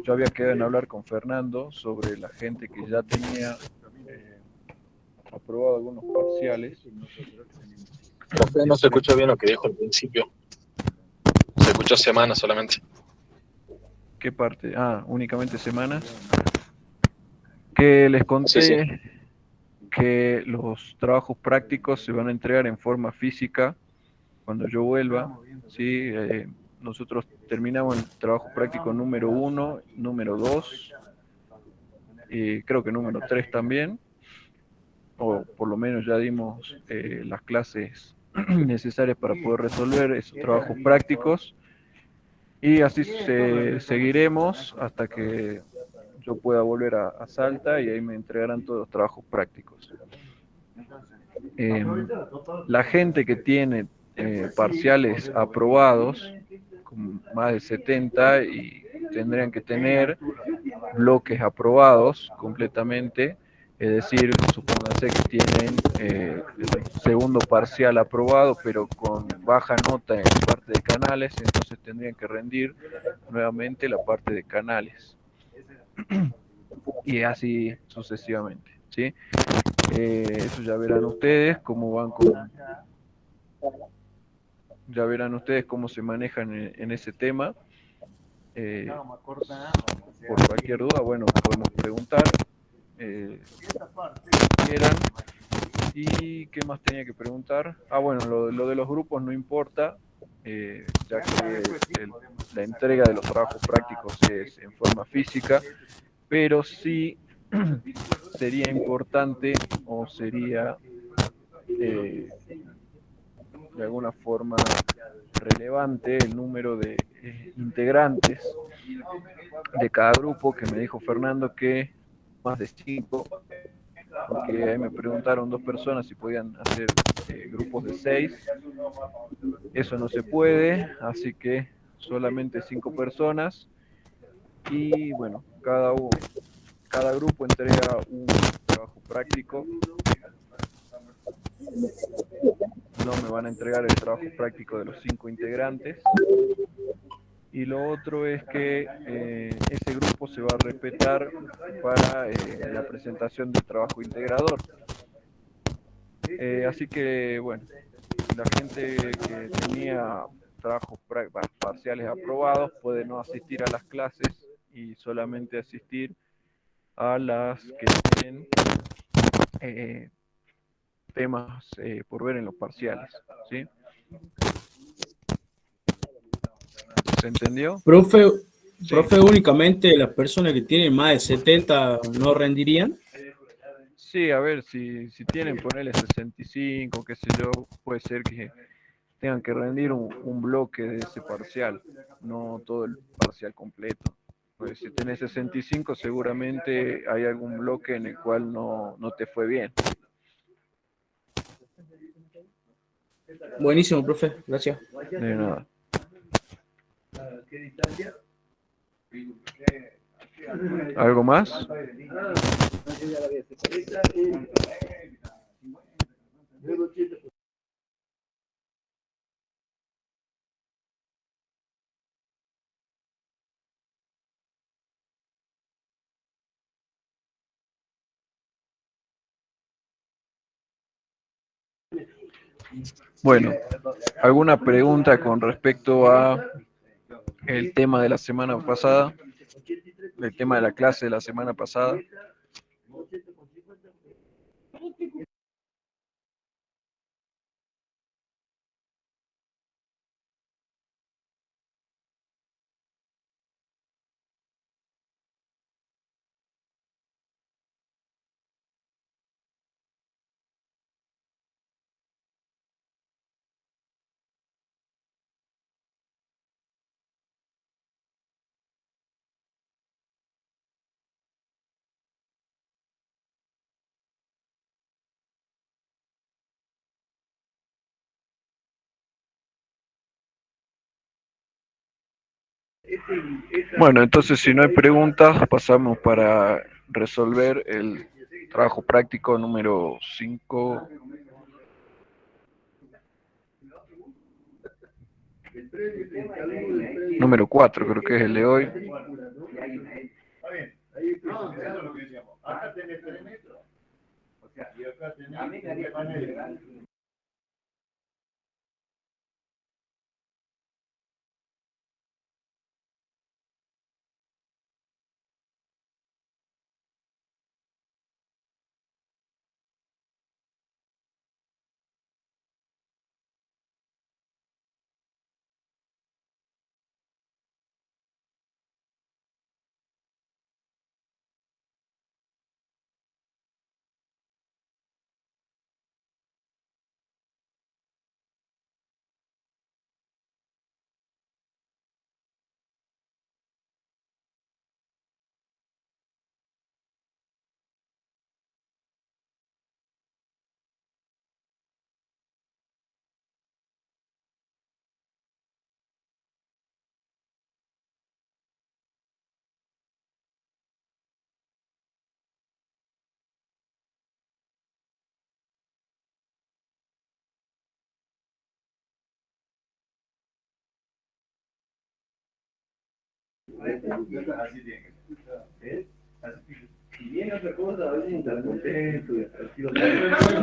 yo había quedado en hablar con Fernando sobre la gente que ya tenía aprobado algunos parciales. Profe, no se escuchó bien lo que dijo al principio. Se escuchó semanas solamente. ¿Qué parte? Ah, únicamente semanas. Que les Sí. conté que los trabajos prácticos se van a entregar en forma física cuando yo vuelva. ¿Sí? Nosotros terminamos el trabajo práctico número 1, número 2, y creo que número 3 también, o por lo menos ya dimos las clases necesarias para poder resolver esos trabajos prácticos, y así seguiremos hasta que yo pueda volver a Salta y ahí me entregarán todos los trabajos prácticos. La gente que tiene parciales aprobados, con más de 70, y tendrían que tener bloques aprobados completamente, es decir, supónganse que tienen el segundo parcial aprobado, pero con baja nota en la parte de canales, entonces tendrían que rendir nuevamente la parte de canales. Y así sucesivamente, ¿sí? Eso ya verán ustedes cómo van con, ya verán ustedes cómo se manejan en ese tema. Por cualquier duda, bueno, podemos preguntar si quieran. ¿Y qué más tenía que preguntar? Ah, bueno, lo de los grupos no importa, ya que la entrega de los trabajos prácticos es en forma física, pero sí sería importante, o sería de alguna forma relevante, el número de integrantes de cada grupo, que me dijo Fernando que más de 5, porque ahí me preguntaron 2 personas si podían hacer grupos de 6. Eso no se puede, así que solamente 5 personas. Y bueno, cada grupo entrega un trabajo práctico. No me van a entregar el trabajo práctico de los 5 integrantes. Y lo otro es que ese grupo se va a respetar para la presentación del trabajo integrador. Así que, bueno, la gente que tenía trabajos parciales aprobados puede no asistir a las clases y solamente asistir a las que tienen temas por ver en los parciales, ¿sí? ¿Se entendió? Profe, Sí. profe, únicamente las personas que tienen más de 70 no rendirían. Sí, a ver, si tienen, ponerle 65, qué sé yo, puede ser que tengan que rendir un bloque de ese parcial, no todo el parcial completo. Pues si tenés 65, seguramente hay algún bloque en el cual no te fue bien. Buenísimo, profe. Gracias. De nada. ¿Algo más? Bueno, ¿alguna pregunta con respecto a el tema de la semana pasada? El tema de la clase de la semana pasada. Bueno, entonces si no hay preguntas, pasamos para resolver el trabajo práctico número 5. Número 4 creo que es el de hoy.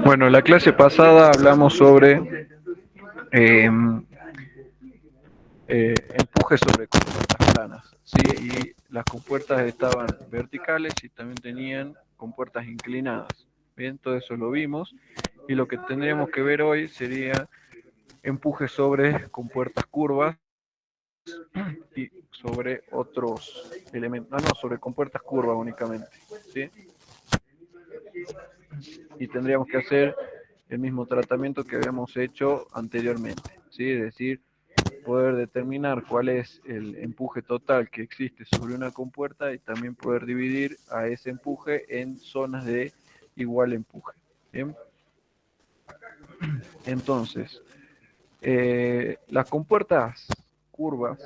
Bueno, en la clase pasada hablamos sobre empuje sobre compuertas planas, ¿sí? Y las compuertas estaban verticales y también tenían compuertas inclinadas. Bien, todo eso lo vimos. Y lo que tendríamos que ver hoy sería empuje sobre compuertas curvas y sobre otros elementos, no, sobre compuertas curvas únicamente, ¿sí? Y tendríamos que hacer el mismo tratamiento que habíamos hecho anteriormente, ¿sí? Es decir, poder determinar cuál es el empuje total que existe sobre una compuerta y también poder dividir a ese empuje en zonas de igual empuje. ¿Bien? Entonces, las compuertas curvas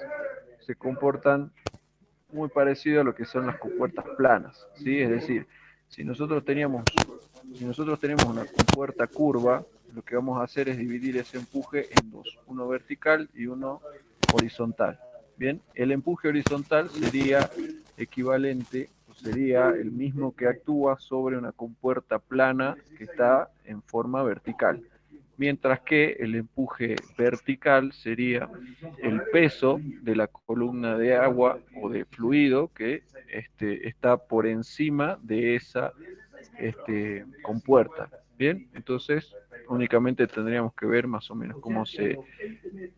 se comportan muy parecido a lo que son las compuertas planas, ¿sí? Es decir, si nosotros tenemos una compuerta curva, lo que vamos a hacer es dividir ese empuje en dos, uno vertical y uno horizontal. Bien, el empuje horizontal sería equivalente, sería el mismo que actúa sobre una compuerta plana que está en forma vertical. Mientras que el empuje vertical sería el peso de la columna de agua o de fluido que está por encima de esa compuerta. Bien, entonces únicamente tendríamos que ver más o menos cómo se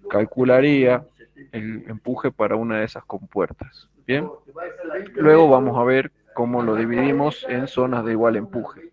calcularía el empuje para una de esas compuertas. Bien, luego vamos a ver cómo lo dividimos en zonas de igual empuje.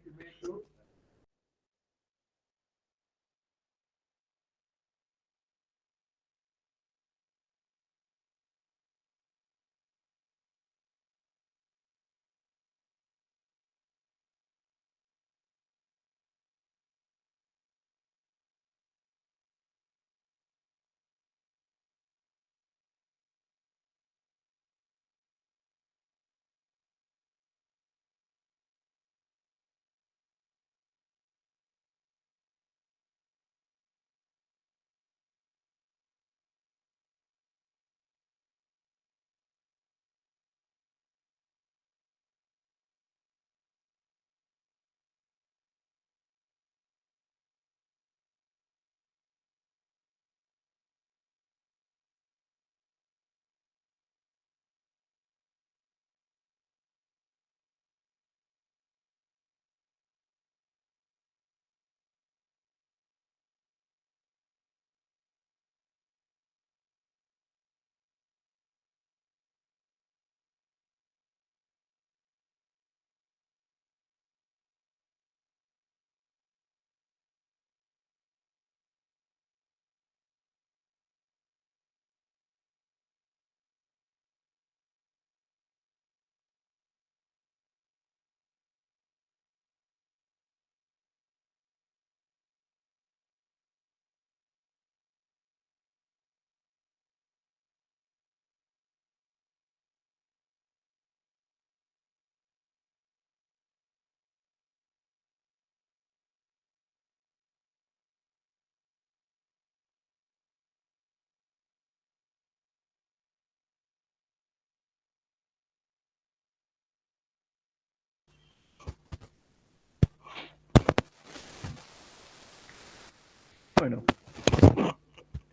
Bueno,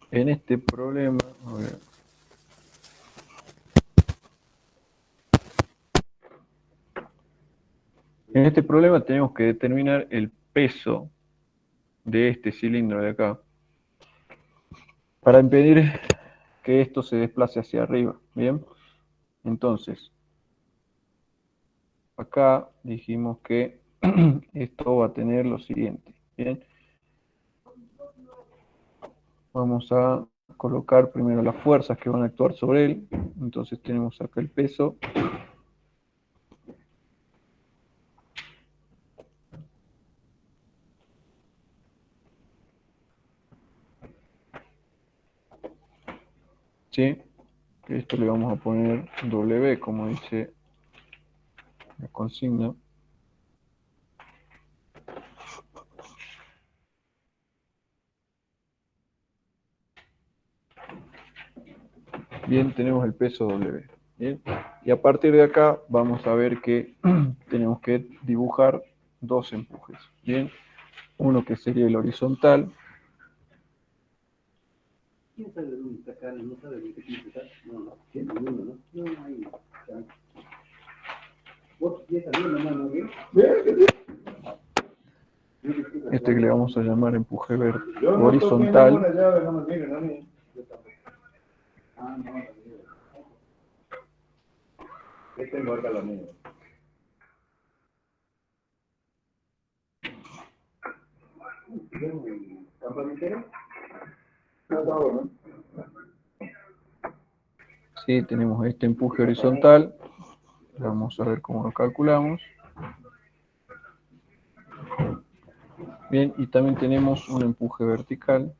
en este problema, a ver. En este problema tenemos que determinar el peso de este cilindro de acá para impedir que esto se desplace hacia arriba. Bien, entonces acá dijimos que esto va a tener lo siguiente. Bien, vamos a colocar primero las fuerzas que van a actuar sobre él. Entonces tenemos acá el peso. ¿Sí? Esto le vamos a poner W, como dice la consigna. Bien, tenemos el peso W. Bien. Y a partir de acá vamos a ver que tenemos que dibujar dos empujes. Bien, uno que sería el horizontal. ¿Quién sabe dónde está acá? ¿No sabe de qué tiene que estar? No, ninguno, ¿no? No, ahí no. ¿Vos ya salió la mano bien? Este que le vamos a llamar empuje horizontal. Este marca la mía. Sí, tenemos este empuje horizontal. Vamos a ver cómo lo calculamos. Bien, y también tenemos un empuje vertical.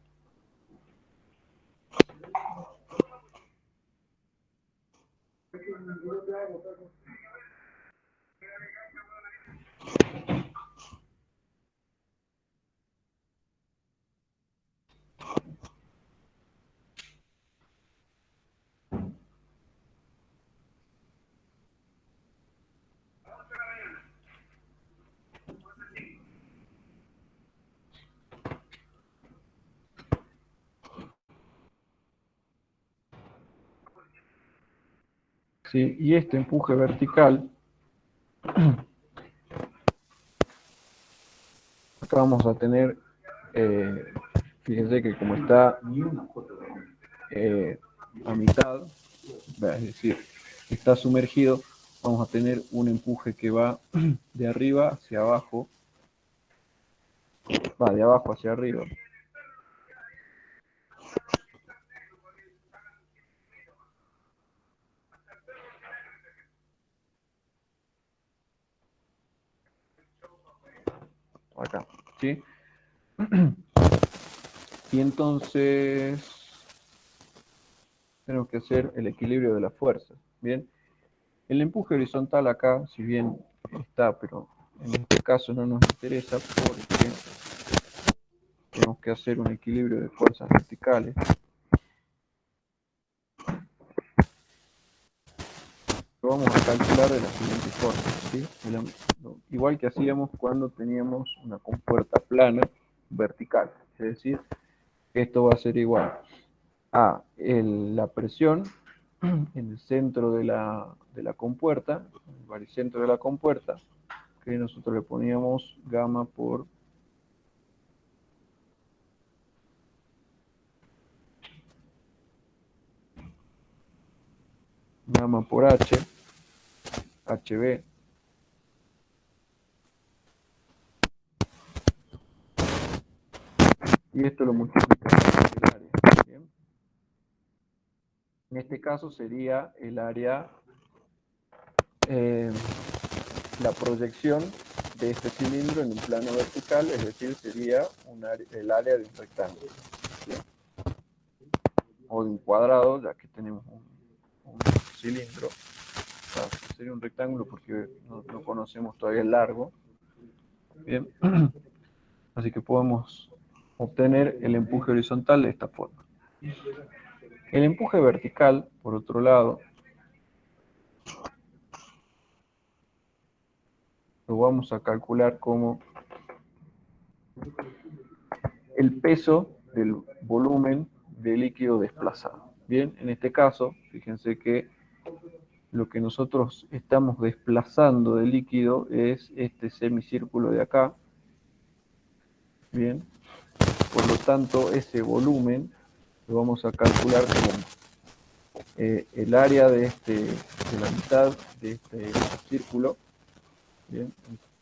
Sí, y este empuje vertical, acá vamos a tener, fíjense que como está a mitad, es decir, está sumergido, vamos a tener un empuje que va de arriba hacia abajo, va de abajo hacia arriba. Acá, ¿sí? Y entonces tenemos que hacer el equilibrio de la fuerza. Bien, el empuje horizontal acá, si bien está, pero en este caso no nos interesa porque tenemos que hacer un equilibrio de fuerzas verticales. Lo vamos a calcular de la siguiente forma, ¿sí? Igual que hacíamos cuando teníamos una compuerta plana vertical, es decir, esto va a ser igual a la presión en el centro de la compuerta, el baricentro de la compuerta, que nosotros le poníamos gamma por H, HB, y esto lo multiplicamos por el área. ¿Bien? En este caso sería el área, la proyección de este cilindro en un plano vertical, es decir, sería el área de un rectángulo. ¿Bien? O de un cuadrado, ya que tenemos un cilindro. O sea, sería un rectángulo porque no conocemos todavía el largo. Bien, así que podemos obtener el empuje horizontal de esta forma. El empuje vertical, por otro lado, lo vamos a calcular como el peso del volumen de líquido desplazado. Bien, en este caso, fíjense que lo que nosotros estamos desplazando de líquido es este semicírculo de acá. Bien, por lo tanto, ese volumen lo vamos a calcular como el área de la mitad de este círculo. Bien,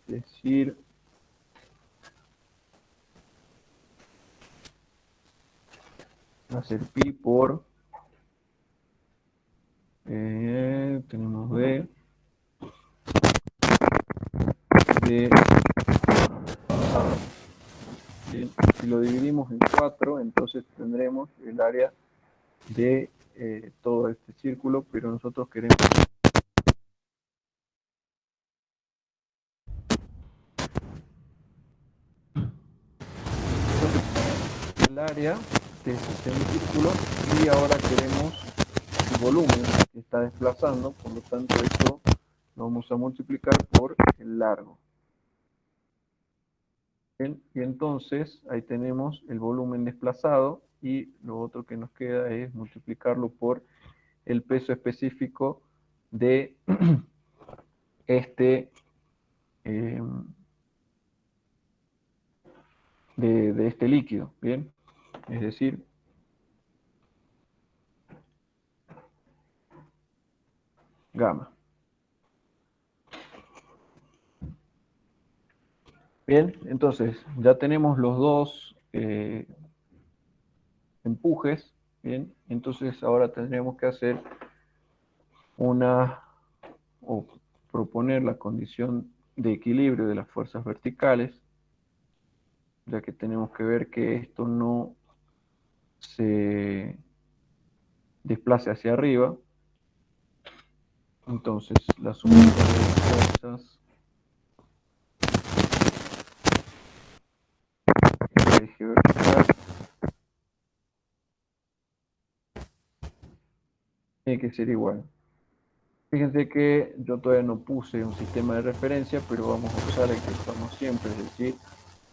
es decir, va a ser pi por, tenemos d de, bien, si lo dividimos en 4, entonces tendremos el área de todo este círculo, pero nosotros queremos el área de este semicírculo y ahora queremos el volumen que está desplazando, por lo tanto esto lo vamos a multiplicar por el largo. Bien, y entonces ahí tenemos el volumen desplazado y lo otro que nos queda es multiplicarlo por el peso específico de este de este líquido, ¿bien? Es decir, gamma. Bien, entonces ya tenemos los dos empujes, ¿bien? Entonces ahora tendríamos que hacer o proponer la condición de equilibrio de las fuerzas verticales, ya que tenemos que ver que esto no se desplace hacia arriba. Entonces la suma de fuerzas en el eje vertical tiene que ser igual. Fíjense que yo todavía no puse un sistema de referencia, pero vamos a usar el que usamos siempre, es decir,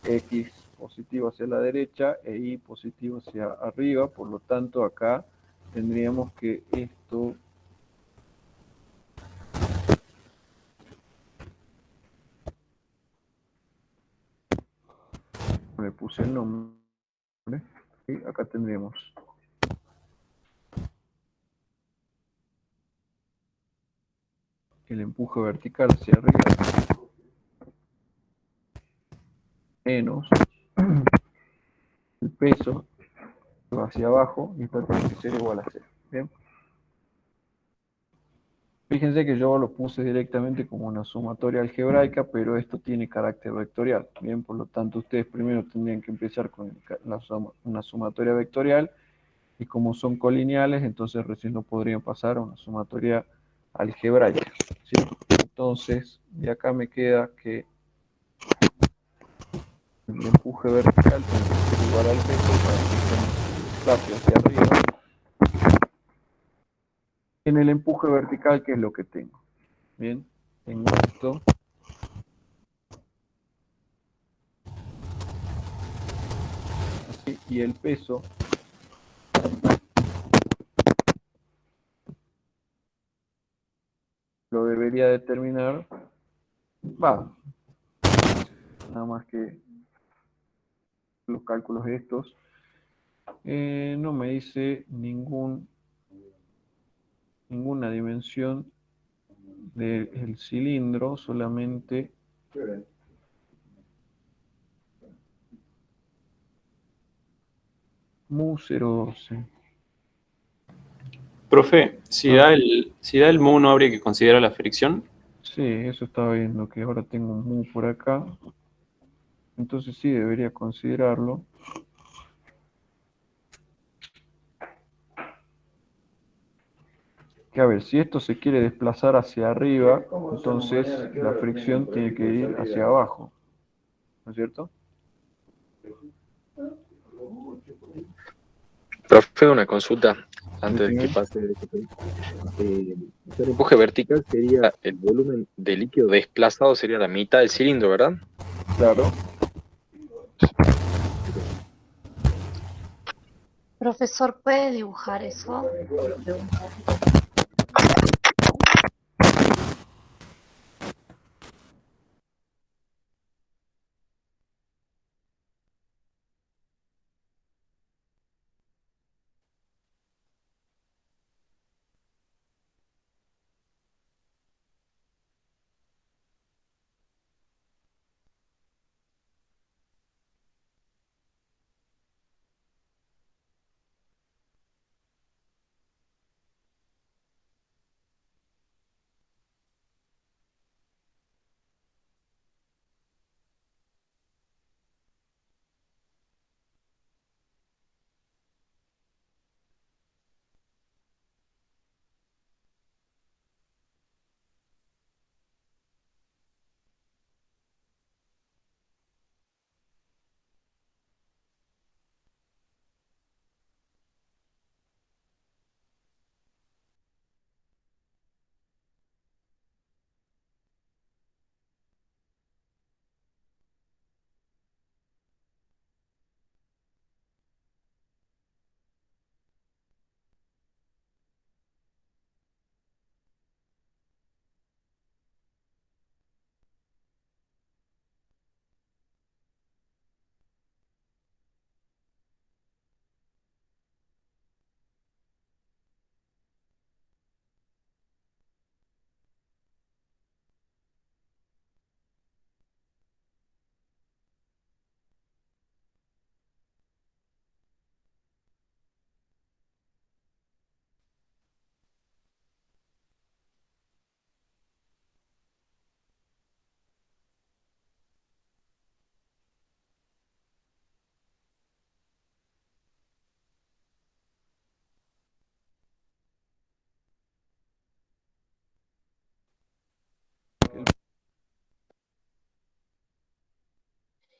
X positivo hacia la derecha e Y positivo hacia arriba. Por lo tanto, acá tendríamos que esto le puse el nombre, y acá tendríamos el empuje vertical hacia arriba menos el peso hacia abajo, y esto tiene que ser igual a 0. ¿Bien? Fíjense que yo lo puse directamente como una sumatoria algebraica, pero esto tiene carácter vectorial. Bien, por lo tanto, ustedes primero tendrían que empezar con una sumatoria vectorial, y como son colineales, entonces recién lo podrían pasar a una sumatoria algebraica, ¿sí? Entonces, de acá me queda que el empuje vertical tiene que ser igual al peso para que se desplace hacia arriba. En el empuje vertical, ¿qué es lo que tengo? Bien, tengo esto. Así, y el peso lo debería determinar, nada más que los cálculos estos. No me dice ninguna dimensión del cilindro, solamente mu 0,12. Profe, si da el mu, ¿no habría que considerar la fricción? Sí, eso estaba viendo, que ahora tengo un mu por acá. Entonces sí, debería considerarlo. Que a ver, si esto se quiere desplazar hacia arriba, entonces la fricción tiene que ir hacia abajo, ¿no es cierto? Profe, una consulta antes de que pase. El empuje vertical sería el volumen de líquido desplazado, sería la mitad del cilindro, ¿verdad? Claro. Profesor, ¿puede dibujar eso? Pregunta.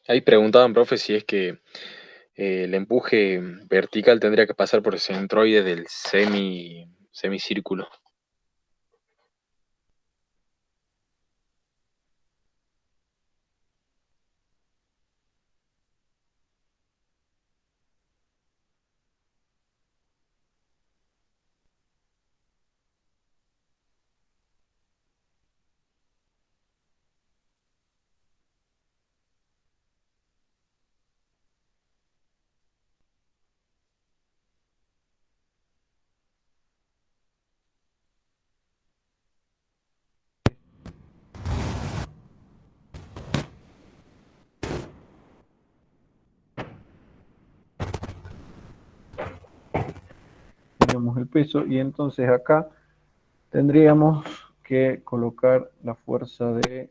Ahí preguntaban, profe, si es que el empuje vertical tendría que pasar por el centroide del semicírculo. Tenemos el peso y entonces acá tendríamos que colocar la fuerza de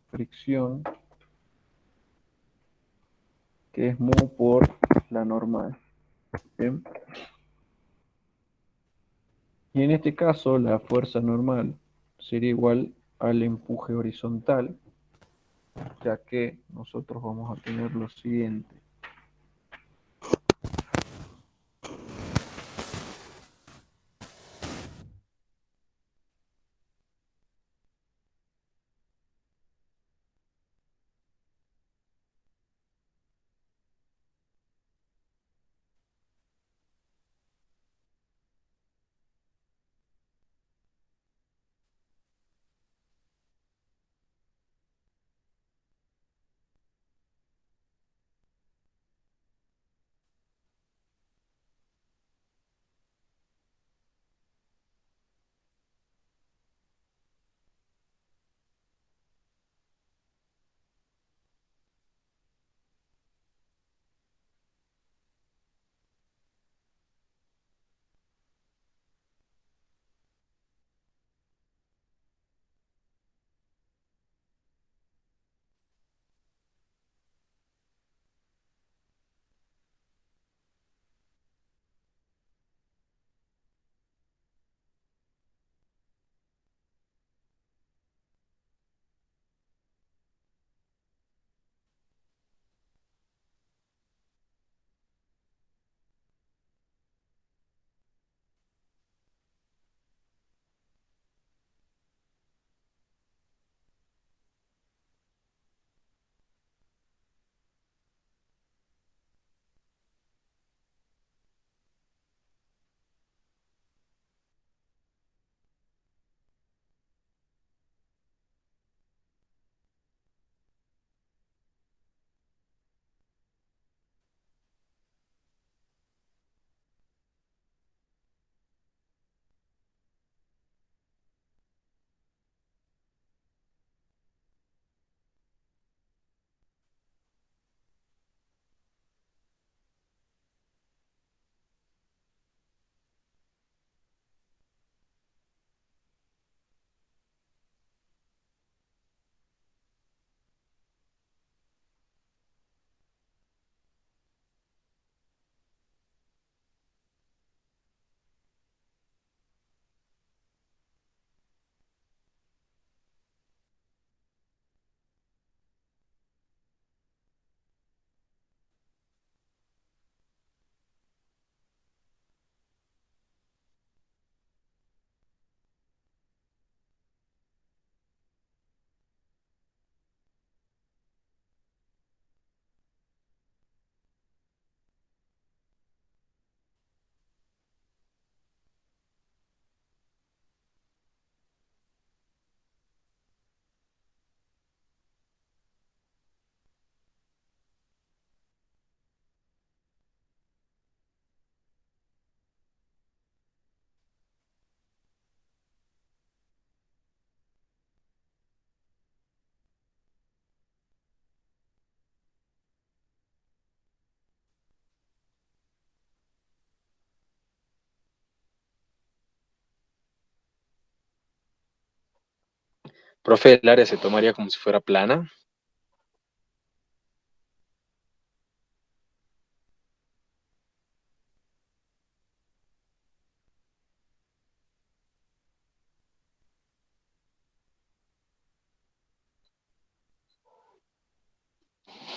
fricción, que es mu por la normal. ¿Bien? Y en este caso la fuerza normal sería igual al empuje horizontal, ya que nosotros vamos a tener lo siguiente. Profe, ¿el área se tomaría como si fuera plana?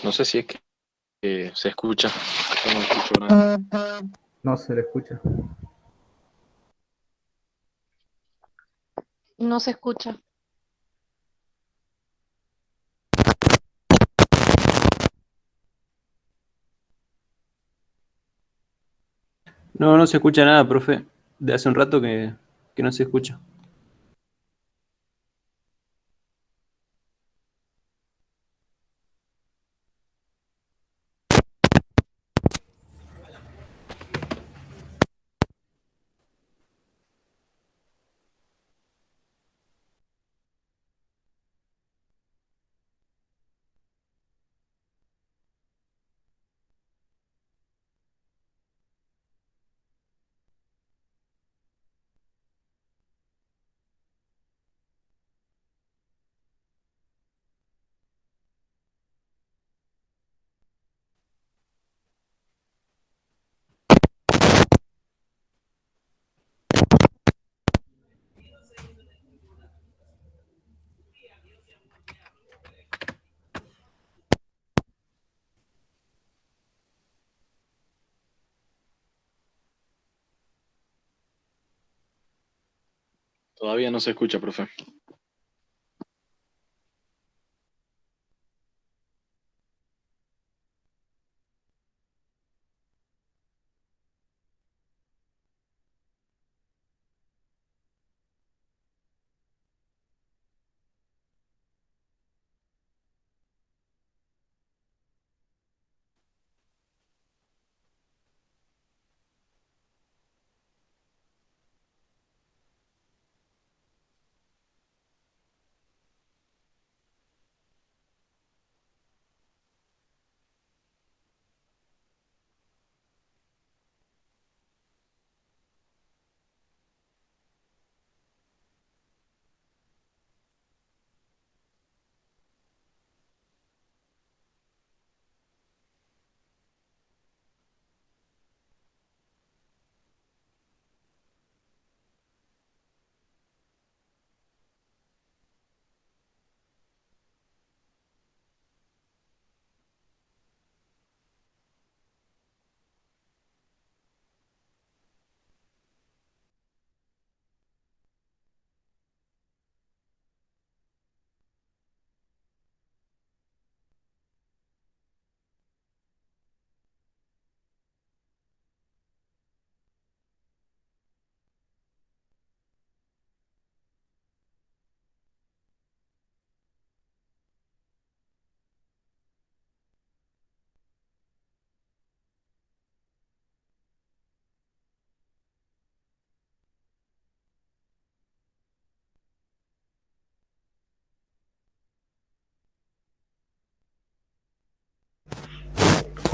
No sé si es que se escucha. Yo no escucho nada. No se le escucha. No se escucha. No, no se escucha nada, profe. De hace un rato que no se escucha. Todavía no se escucha, profe.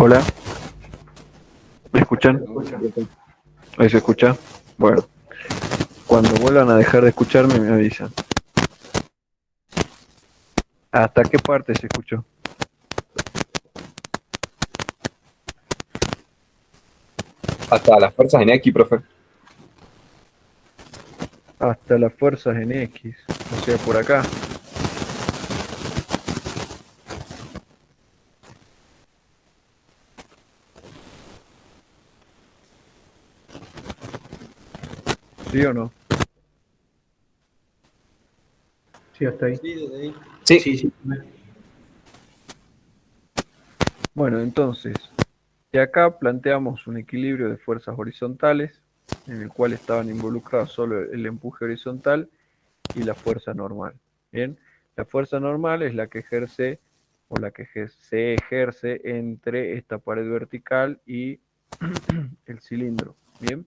Hola, ¿me escuchan? ¿Ahí se escucha? Bueno, cuando vuelvan a dejar de escucharme me avisan. ¿Hasta qué parte se escuchó? Hasta las fuerzas en X, profe. Hasta las fuerzas en X, o sea, por acá. ¿Sí o no? Sí, hasta ahí. Sí. Sí, sí. Bueno, entonces, de acá planteamos un equilibrio de fuerzas horizontales, en el cual estaban involucrados solo el empuje horizontal y la fuerza normal. Bien, la fuerza normal es la que ejerce o la que se ejerce entre esta pared vertical y el cilindro. Bien,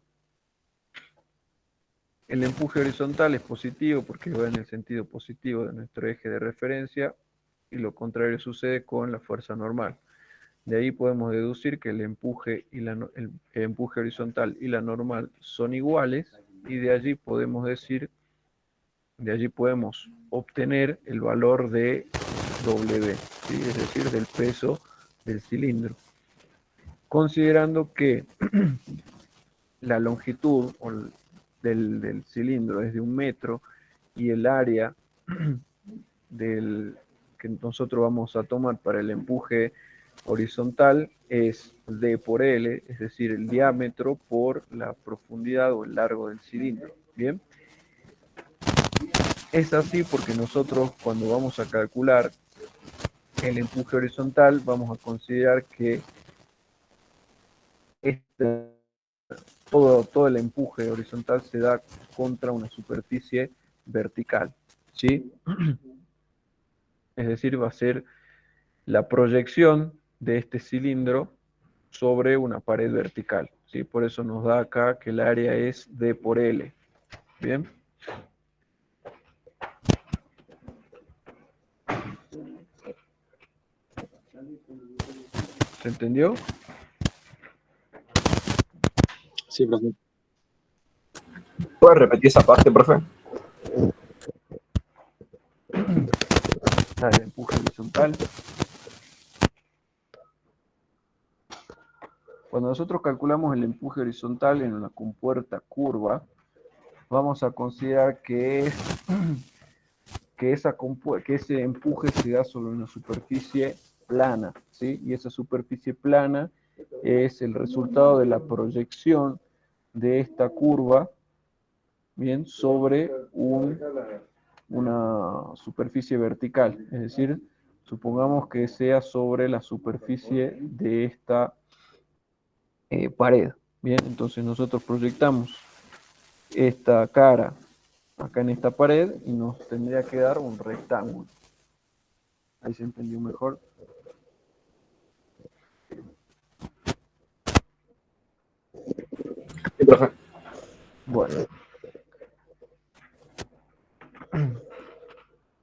el empuje horizontal es positivo porque va en el sentido positivo de nuestro eje de referencia y lo contrario sucede con la fuerza normal. De ahí podemos deducir que el empuje, el empuje horizontal y la normal son iguales y de allí podemos decir De allí podemos obtener el valor de W, ¿sí? Es decir, del peso del cilindro. Considerando que la longitud del cilindro es de 1 metro y el área que nosotros vamos a tomar para el empuje horizontal es D por L, es decir, el diámetro por la profundidad o el largo del cilindro. Bien. Es así porque nosotros cuando vamos a calcular el empuje horizontal vamos a considerar que todo el empuje horizontal se da contra una superficie vertical, ¿sí? Es decir, va a ser la proyección de este cilindro sobre una pared vertical, ¿sí? Por eso nos da acá que el área es D por L. Bien. ¿Se entendió? Sí, profe. ¿Puedes repetir esa parte, profe? El empuje horizontal. Cuando nosotros calculamos el empuje horizontal en una compuerta curva, vamos a considerar que ese empuje se da sobre una superficie plana, ¿sí? Y esa superficie plana es el resultado de la proyección de esta curva, bien, sobre una superficie vertical. Es decir, supongamos que sea sobre la superficie de esta pared. Bien, entonces nosotros proyectamos esta cara acá en esta pared y nos tendría que dar un rectángulo. Ahí se entendió mejor. Sí, profe. Bueno.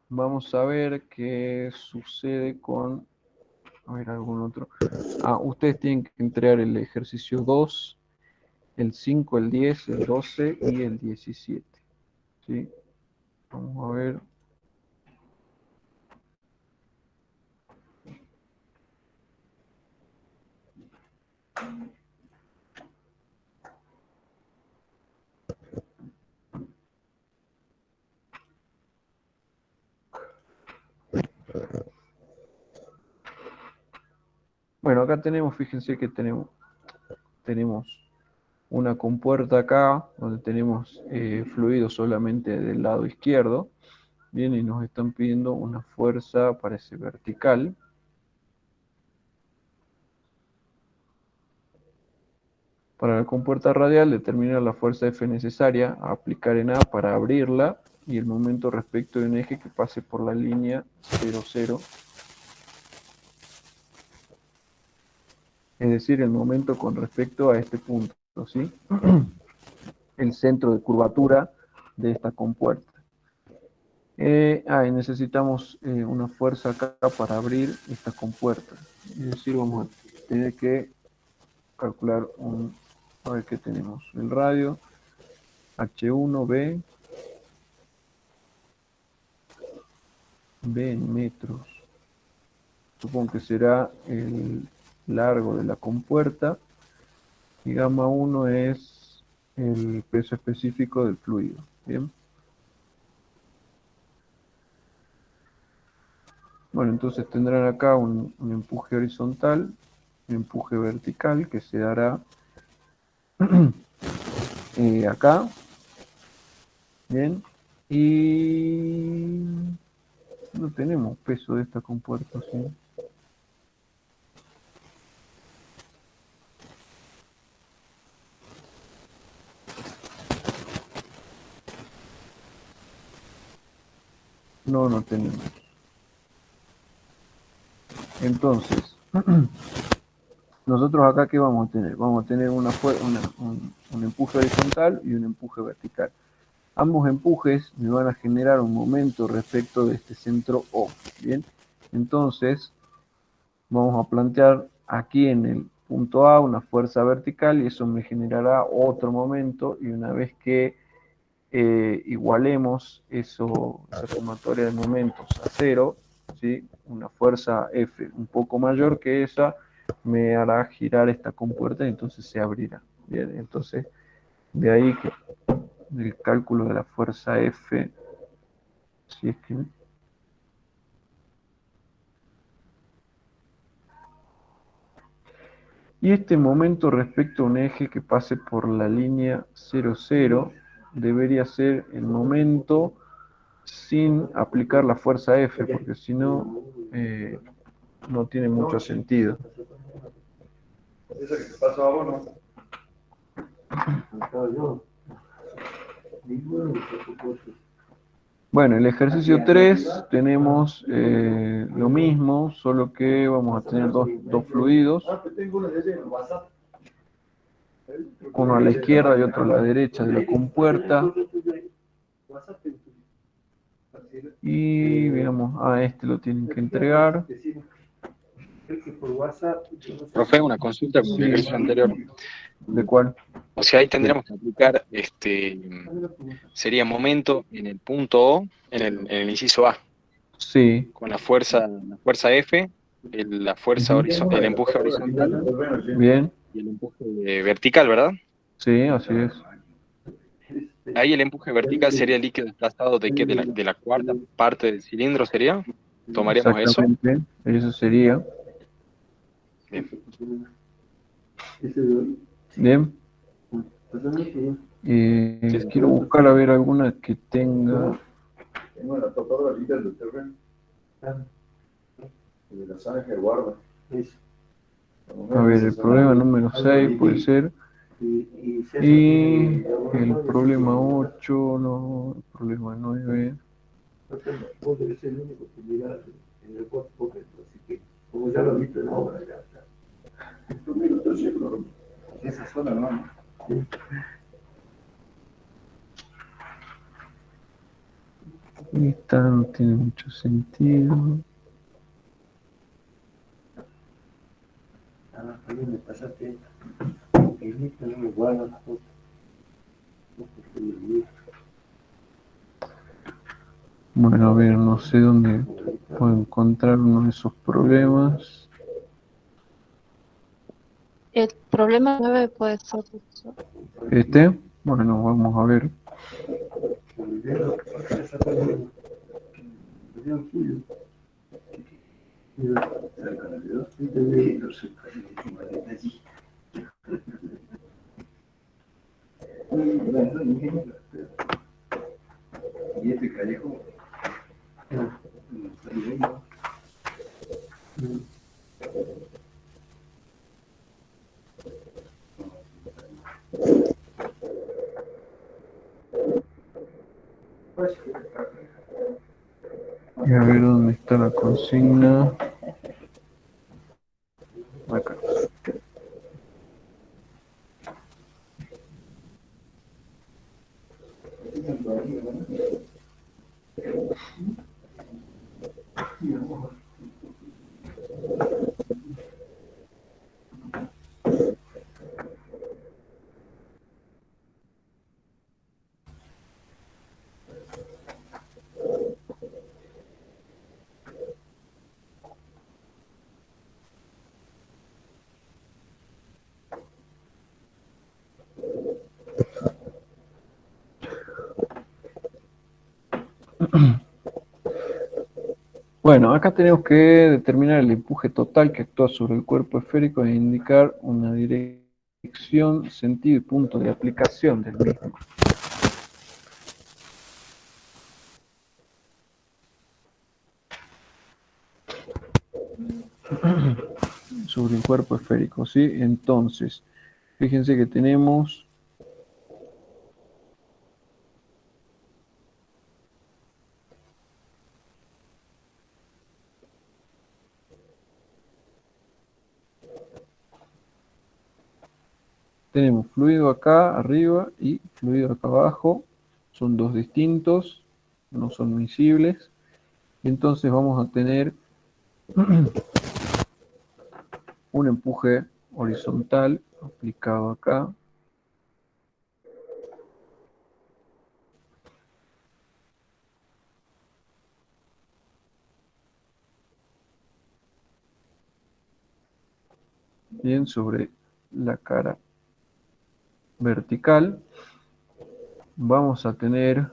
Vamos a ver qué sucede con... A ver, algún otro. Ustedes tienen que entregar el ejercicio 2, el 5, el 10, el 12 y el 17. ¿Sí? Vamos a ver. Bueno, acá tenemos, fíjense que tenemos una compuerta acá, donde tenemos fluido solamente del lado izquierdo. Bien, y nos están pidiendo una fuerza, parece vertical. Para la compuerta radial, determina la fuerza F necesaria a aplicar en A para abrirla y el momento respecto de un eje que pase por la línea 0, 0. Es decir, el momento con respecto a este punto, ¿sí? El centro de curvatura de esta compuerta. Y necesitamos una fuerza acá para abrir esta compuerta. Es decir, vamos a tener que calcular a ver qué tenemos. El radio, H1, B en metros. Supongo que será el largo de la compuerta. Y gamma 1 es el peso específico del fluido. Bien. Bueno, entonces tendrán acá un empuje horizontal, un empuje vertical que se dará acá. Bien. Y no tenemos peso de esta compuerta, ¿sí? No tenemos. Entonces, nosotros acá, ¿qué vamos a tener? Vamos a tener un empuje horizontal y un empuje vertical. Ambos empujes me van a generar un momento respecto de este centro O. Bien, entonces vamos a plantear aquí en el punto A una fuerza vertical y eso me generará otro momento, y una vez que igualemos esa sumatoria de momentos a cero, ¿sí? Una fuerza F un poco mayor que esa me hará girar esta compuerta y entonces se abrirá. Bien, entonces de ahí que el cálculo de la fuerza F, si es que y este momento respecto a un eje que pase por la línea 0, 0 debería ser el momento sin aplicar la fuerza F, porque si no, no tiene mucho sentido. Bueno, el ejercicio 3 tenemos lo mismo, solo que vamos a tener dos fluidos, uno a la izquierda y otro a la derecha de la compuerta. Y veamos, este lo tienen que entregar. Profe, una consulta con el ejercicio anterior. ¿De cuál? O sea, ahí tendríamos que aplicar, sería momento en el punto O, en el inciso A, Sí. con la fuerza F, el empuje horizontal. Bien. Y el empuje vertical, ¿verdad? Sí, así es. Ahí el empuje vertical sería el líquido desplazado de qué, de la cuarta parte del cilindro, ¿sería? ¿Tomaríamos eso? Exactamente, eso sería. Bien. Bien. Quiero buscar a ver alguna que tenga. A ver, el problema número 6 puede ser. Y el problema 8, no, el problema 9. Esa zona no. Esta no tiene mucho sentido. Me pasaste. No me guardo las fotos. Bueno, a ver, no sé dónde puedo encontrar uno de esos problemas. El problema 9 puede ser eso. Bueno, vamos a ver. Y este callejón. Y a ver dónde está la consigna. Acá. Bueno, acá tenemos que determinar el empuje total que actúa sobre el cuerpo esférico e indicar una dirección, sentido y punto de aplicación del mismo. Sobre el cuerpo esférico, ¿sí? Entonces, fíjense que tenemos fluido acá arriba y fluido acá abajo. Son dos distintos, no son miscibles. Entonces vamos a tener un empuje horizontal aplicado acá. bien, sobre la cara vertical. Vamos a tener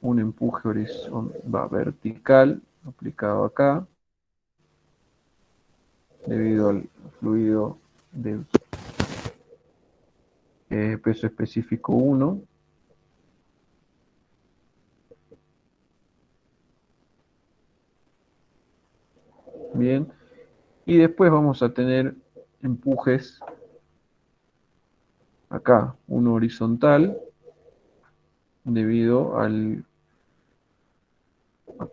un empuje vertical aplicado acá, debido al fluido de peso específico 1. Bien, y después vamos a tener empujes acá, uno horizontal, debido a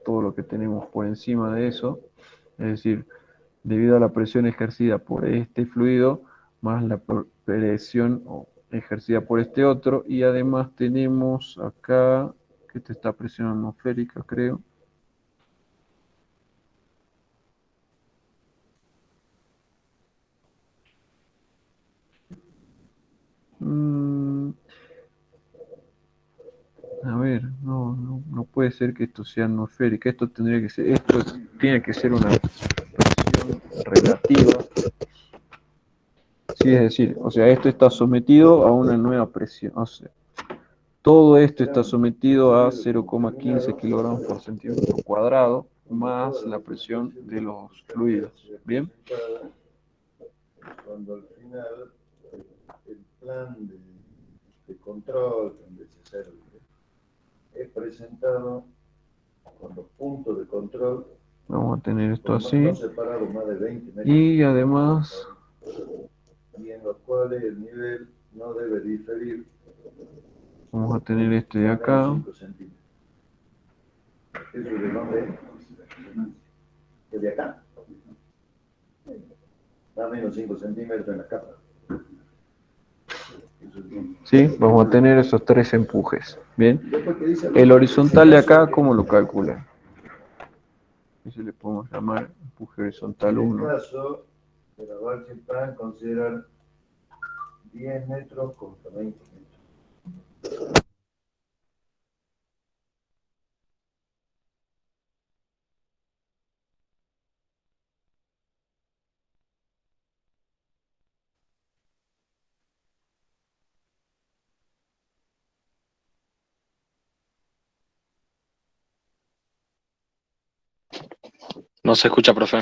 todo lo que tenemos por encima de eso, es decir, debido a la presión ejercida por este fluido, más la presión ejercida por este otro, y además tenemos acá, que esta está presión atmosférica, creo. A ver, no puede ser que esto sea atmosférica, esto tiene que ser una presión relativa. Sí, es decir, o sea, esto está sometido a una nueva presión, o sea, todo esto está sometido a 0,15 kilogramos por centímetro cuadrado, más la presión de los fluidos, ¿bien? Cuando al final el plan de control es presentado con los puntos de control. Vamos a tener esto así. No separado más de 20 metros. Y además, y en los cuales el nivel no debe diferir. Vamos a tener este de acá. 5 centímetros. ¿Eso de dónde es? ¿De acá? Da menos 5 centímetros en la capa. Sí, vamos a tener esos 3 empujes. Bien. El horizontal de acá, ¿cómo lo calculan? Ese le podemos llamar empuje horizontal 1. En el caso de la Balchin Plan, considerar 10 metros contra 20 metros. No se escucha, profe.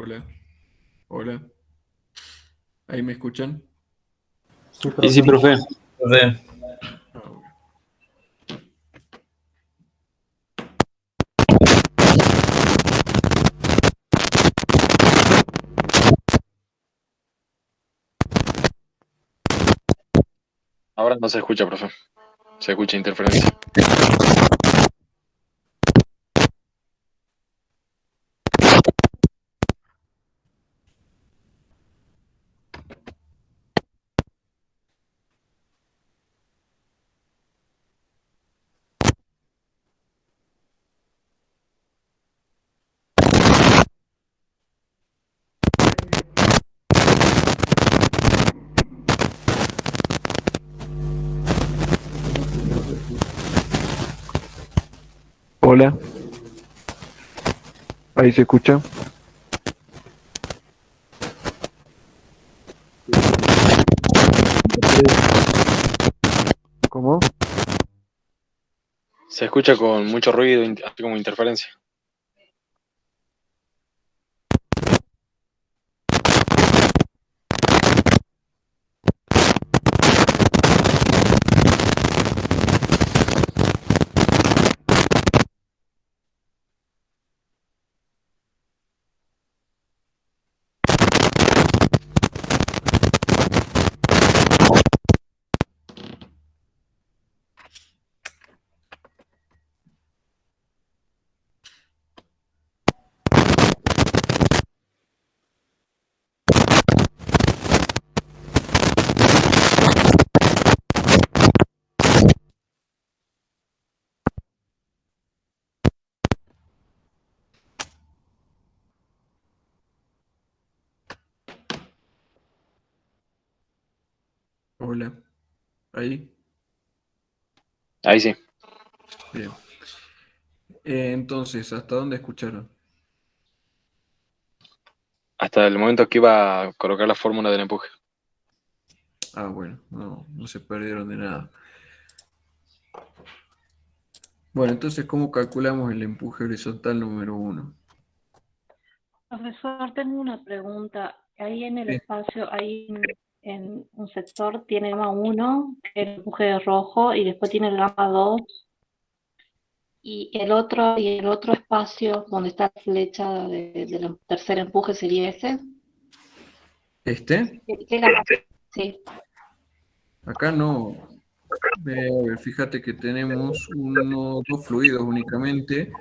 Hola, hola. ¿Ahí me escuchan? Y sí, profe. Ahora no se escucha, profe. Se escucha interferencia. Hola. ¿Ahí se escucha? Se escucha con mucho ruido, así como interferencia. Hola. Ahí. Ahí sí. Bien. Entonces, ¿hasta dónde escucharon? Hasta el momento que iba a colocar la fórmula del empuje. Ah, bueno, no se perdieron de nada. Bueno, entonces, ¿cómo calculamos el empuje horizontal número 1? Profesor, tengo una pregunta. Ahí en el Sí. espacio, ahí en un sector tiene gamma 1, el empuje rojo, y después tiene el gamma 2, y el otro espacio donde está la flecha del tercer empuje sería ese. ¿Este? ¿Qué gamma? Sí. Acá no. A ver, fíjate que tenemos dos fluidos únicamente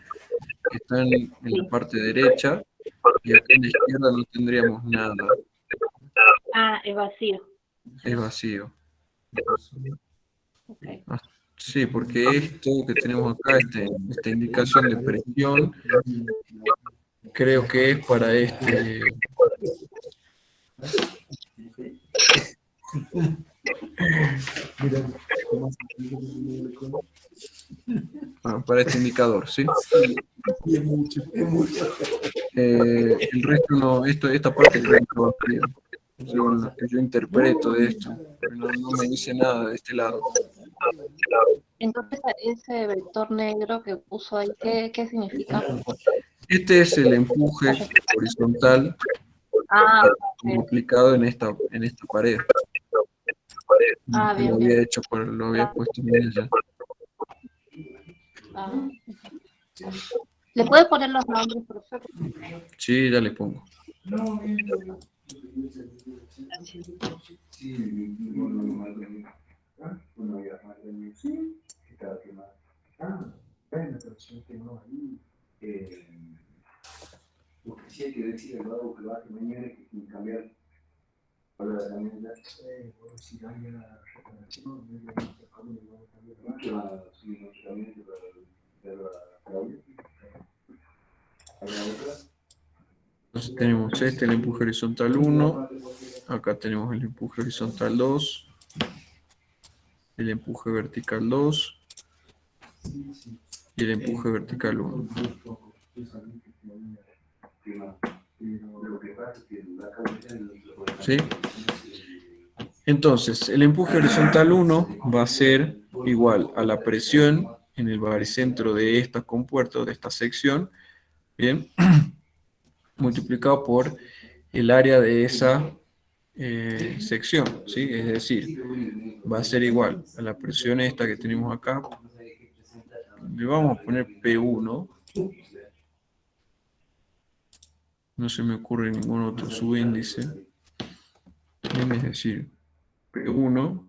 que están en la parte derecha y acá en la izquierda no tendríamos nada. Ah, es vacío. Es vacío. Ok. Ah, sí, porque esto que tenemos acá, esta indicación de presión, creo que es para para este indicador, ¿sí? El resto no, esta parte creo que no va bien, según lo que yo interpreto de esto, no me dice nada de este lado. Entonces, ese vector negro que puso ahí, ¿qué significa? Este es el empuje horizontal Ah, aplicado en esta pared. Ah, Que lo bien, había bien. hecho, lo había puesto en ella. Ah. ¿Le puede poner los nombres, profesor? Sí, ya le pongo. Lo que sí hay que decir al lado que lo hace mañana es que sin cambiar para la herramienta. Si cambia la reparación, que va a subir lógicamente para la Entonces tenemos el empuje horizontal 1, acá tenemos el empuje horizontal 2, el empuje vertical 2 y el empuje vertical 1. ¿Sí? Entonces, el empuje horizontal 1 va a ser igual a la presión en el baricentro de esta compuerta, de esta sección, ¿bien? Multiplicado por el área de esa sección, ¿sí? Es decir, va a ser igual a la presión esta que tenemos acá. Le vamos a poner P1. No se me ocurre ningún otro subíndice. Bien, es decir, P1.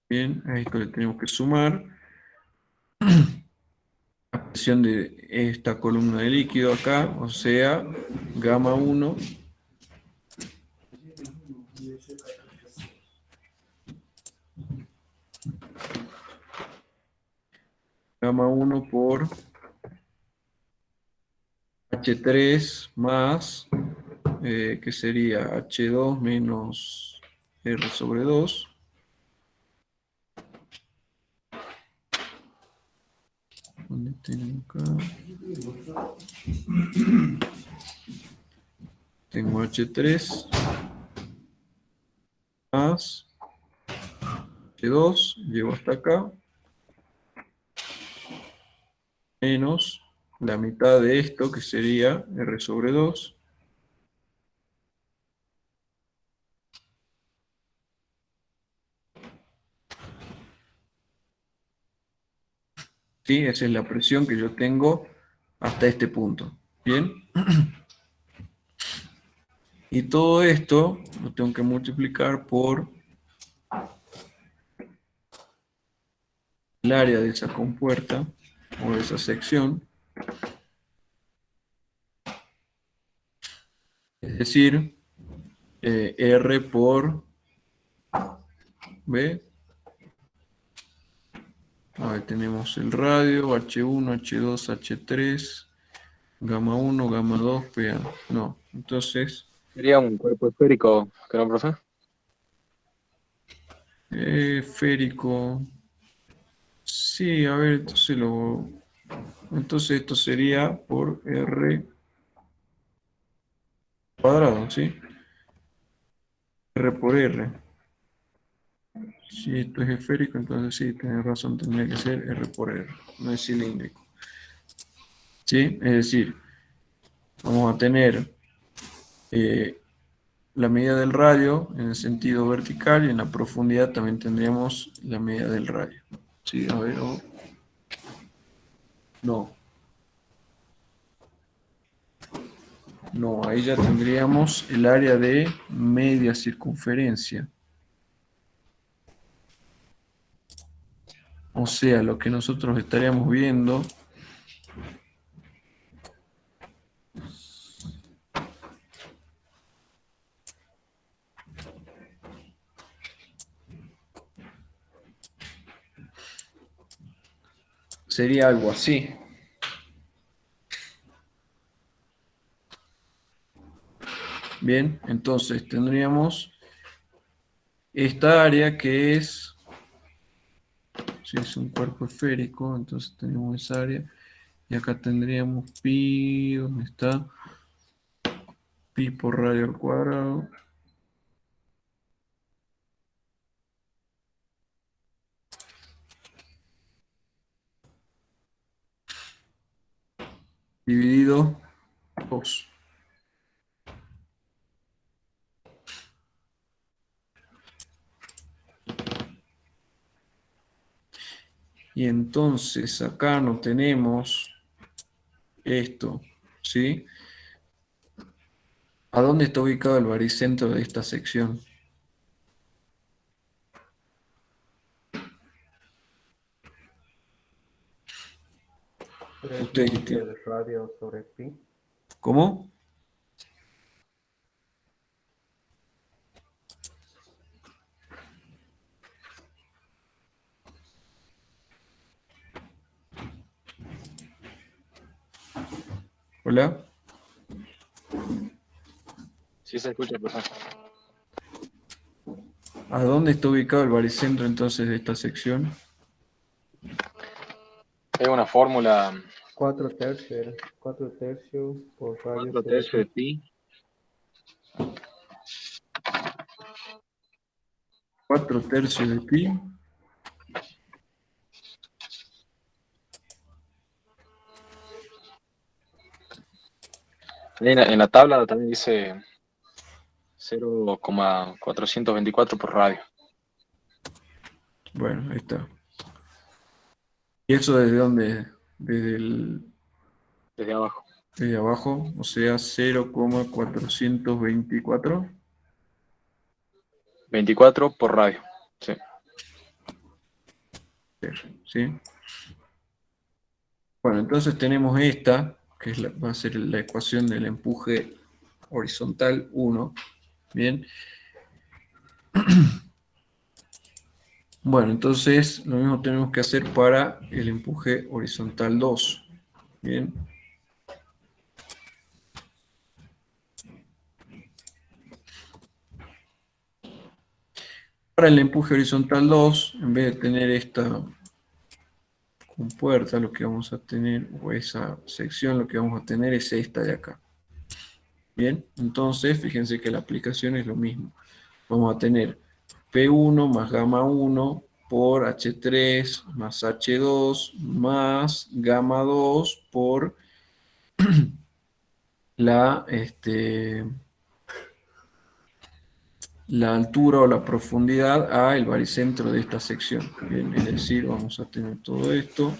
Bien, a esto le tenemos que sumar la presión de esta columna de líquido acá, o sea, gamma 1 por H3 más, que sería H2 menos R sobre 2. ¿Dónde tengo acá? Tengo H3 más H2, llego hasta acá, menos la mitad de esto, que sería R sobre 2. ¿Sí? Esa es la presión que yo tengo hasta este punto. ¿Bien? Y todo esto lo tengo que multiplicar por el área de esa compuerta o de esa sección. Es decir, R por B. A ver, tenemos el radio, H1, H2, H3, gamma 1, gamma 2, PA. No, entonces, Sería un cuerpo esférico, ¿que no, profe? esférico. Sí, a ver, entonces esto sería por R cuadrado, ¿sí? R por R. Si esto es esférico, entonces sí, tenés razón, tendría que ser R por R, no es cilíndrico. ¿Sí? Es decir, vamos a tener la medida del radio en el sentido vertical y en la profundidad también tendríamos la medida del radio. ¿Sí? A ver, no. No, ahí ya tendríamos el área de media circunferencia. O sea, lo que nosotros estaríamos viendo sería algo así. Bien, entonces tendríamos esta área que es, si es un cuerpo esférico, entonces tenemos esa área. Y acá tendríamos pi, ¿dónde está? Pi por radio al cuadrado. Dividido 2. Y entonces acá no tenemos esto, ¿sí? ¿A dónde está ubicado el baricentro de esta sección? Ustedes tienen- El radio sobre pi. ¿Cómo? ¿Hola? Sí se escucha, profe. ¿A dónde está ubicado el baricentro entonces de esta sección? Es una fórmula 4 tercios por radio 4 sobre tercios de pi. pi. 4/3 de pi. En la tabla también dice 0,424 por radio. Bueno, ahí está. ¿Y eso desde dónde? Desde abajo. Desde abajo, o sea, 0,424. 24 por radio. Sí. ¿Sí? Bueno, entonces tenemos esta, que es va a ser la ecuación del empuje horizontal 1. Bien. Bueno, entonces lo mismo tenemos que hacer para el empuje horizontal 2. Bien. Para el empuje horizontal 2, en vez de tener esta compuerta, lo que vamos a tener, o esa sección, lo que vamos a tener es esta de acá. Bien, entonces fíjense que la aplicación es lo mismo. Vamos a tener P1 más gamma 1 por H3 más H2 más gamma 2 por la, la altura o la profundidad a el baricentro de esta sección. Bien, es decir, vamos a tener todo esto.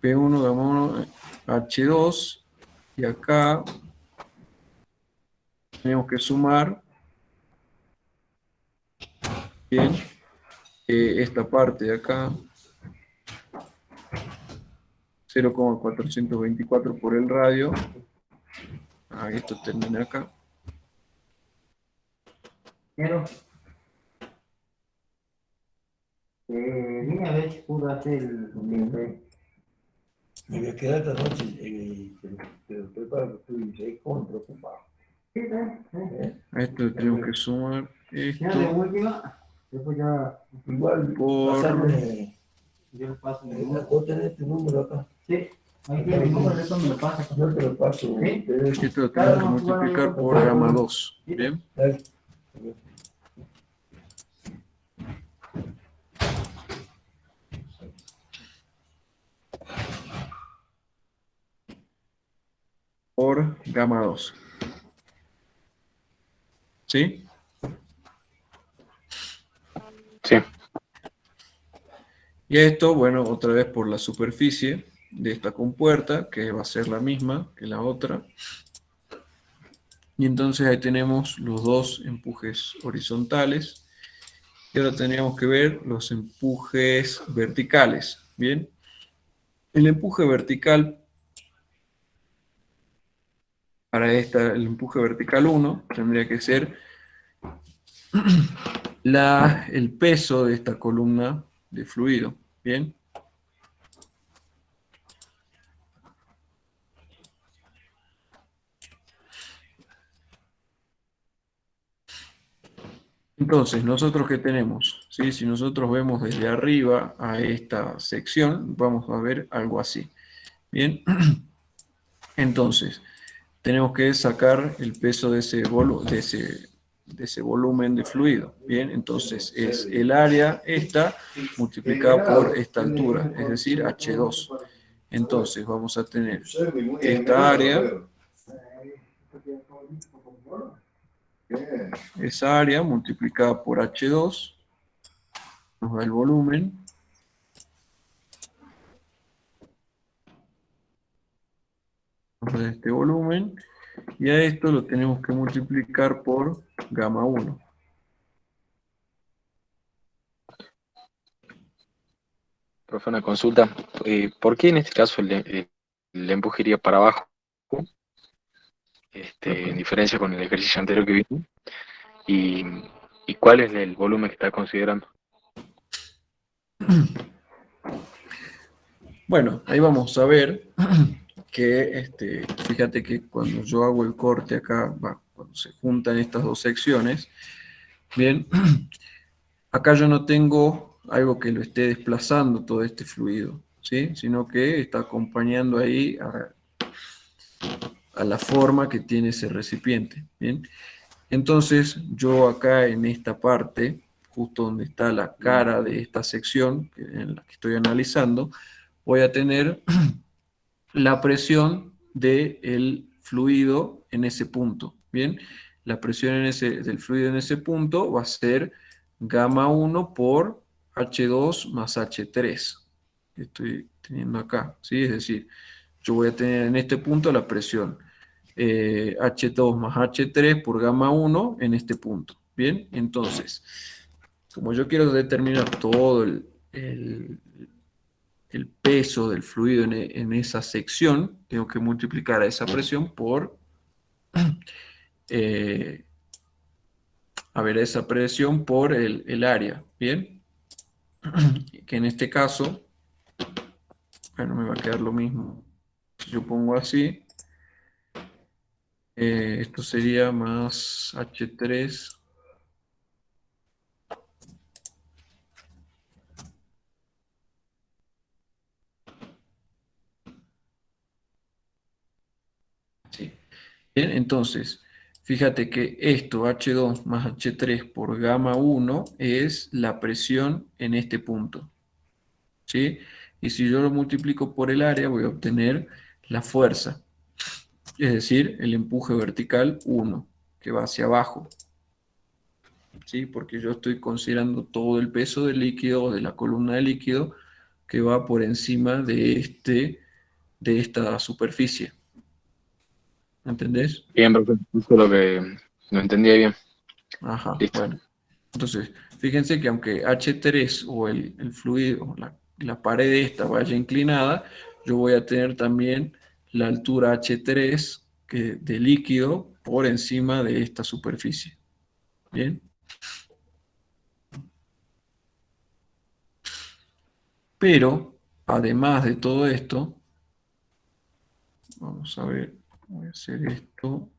P1, gamma 1, H2, y acá tenemos que sumar, bien, esta parte de acá, 0,424 por el radio. Esto termina acá. Pero, niña, a ver si pudo hacer el me voy a quedar esta noche, pero estoy para que tú dices, con preocupado. A esto tenemos que sumar Ya de esto última, después ya, igual, por... pasarme, yo le paso. ¿Vos tenés tu número acá? Sí, ahí tiene el número, eso me lo pasa. Yo te lo paso. ¿Sí? Esto lo tenemos que multiplicar por gamma 2. Bien. Dale. Por gamma 2. ¿Sí? Sí. Y esto, bueno, otra vez por la superficie de esta compuerta, que va a ser la misma que la otra. Y entonces ahí tenemos los dos empujes horizontales. Y ahora tendríamos que ver los empujes verticales. Bien. El empuje vertical, para el empuje vertical 1, tendría que ser el peso de esta columna de fluido. Bien. Entonces, ¿nosotros qué tenemos? ¿Sí? Si nosotros vemos desde arriba a esta sección, vamos a ver algo así. Bien. Entonces, tenemos que sacar el peso de ese volumen de fluido. Bien, entonces es el área esta multiplicada por esta altura, es decir, H2. Entonces vamos a tener esta área, esa área multiplicada por H2, nos da el volumen. Nos da este volumen. Y a esto lo tenemos que multiplicar por gamma 1. Profe, una consulta. ¿Por qué en este caso el empuje iría para abajo? En diferencia con el ejercicio anterior que vimos. ¿Y, y cuál es el volumen que está considerando? Bueno, ahí vamos a ver que, fíjate que cuando yo hago el corte acá, cuando se juntan estas dos secciones, bien, acá yo no tengo algo que lo esté desplazando todo este fluido, ¿sí? Sino que está acompañando ahí a la forma que tiene ese recipiente, ¿bien? Entonces, yo acá en esta parte, justo donde está la cara de esta sección en la que estoy analizando, voy a tener la presión del fluido en ese punto, ¿bien? La presión del fluido en ese punto va a ser gamma 1 por H2 más H3, que estoy teniendo acá, ¿sí? Es decir, yo voy a tener en este punto la presión H2 más H3 por gamma 1 en este punto, ¿bien? Entonces, como yo quiero determinar todo el peso del fluido en esa sección, tengo que multiplicar a esa presión por, esa presión por el área, ¿bien? Que en este caso, bueno, me va a quedar lo mismo. Si yo pongo así, esto sería más H3. Sí. Bien, entonces, Fíjate que esto, H2 más H3 por gamma 1, es la presión en este punto. ¿Sí? Y si yo lo multiplico por el área, voy a obtener la fuerza. Es decir, el empuje vertical 1, que va hacia abajo. ¿Sí? Porque yo estoy considerando todo el peso del líquido, o de la columna de líquido, que va por encima de esta superficie. ¿Entendés? Bien, profe, eso es lo que no entendía bien. Ajá, Listo. bueno. Entonces, fíjense que aunque H3 o el fluido, la pared de esta vaya inclinada, yo voy a tener también la altura H3 de líquido por encima de esta superficie. ¿Bien? Pero, además de todo esto, vamos a ver, voy a hacer esto.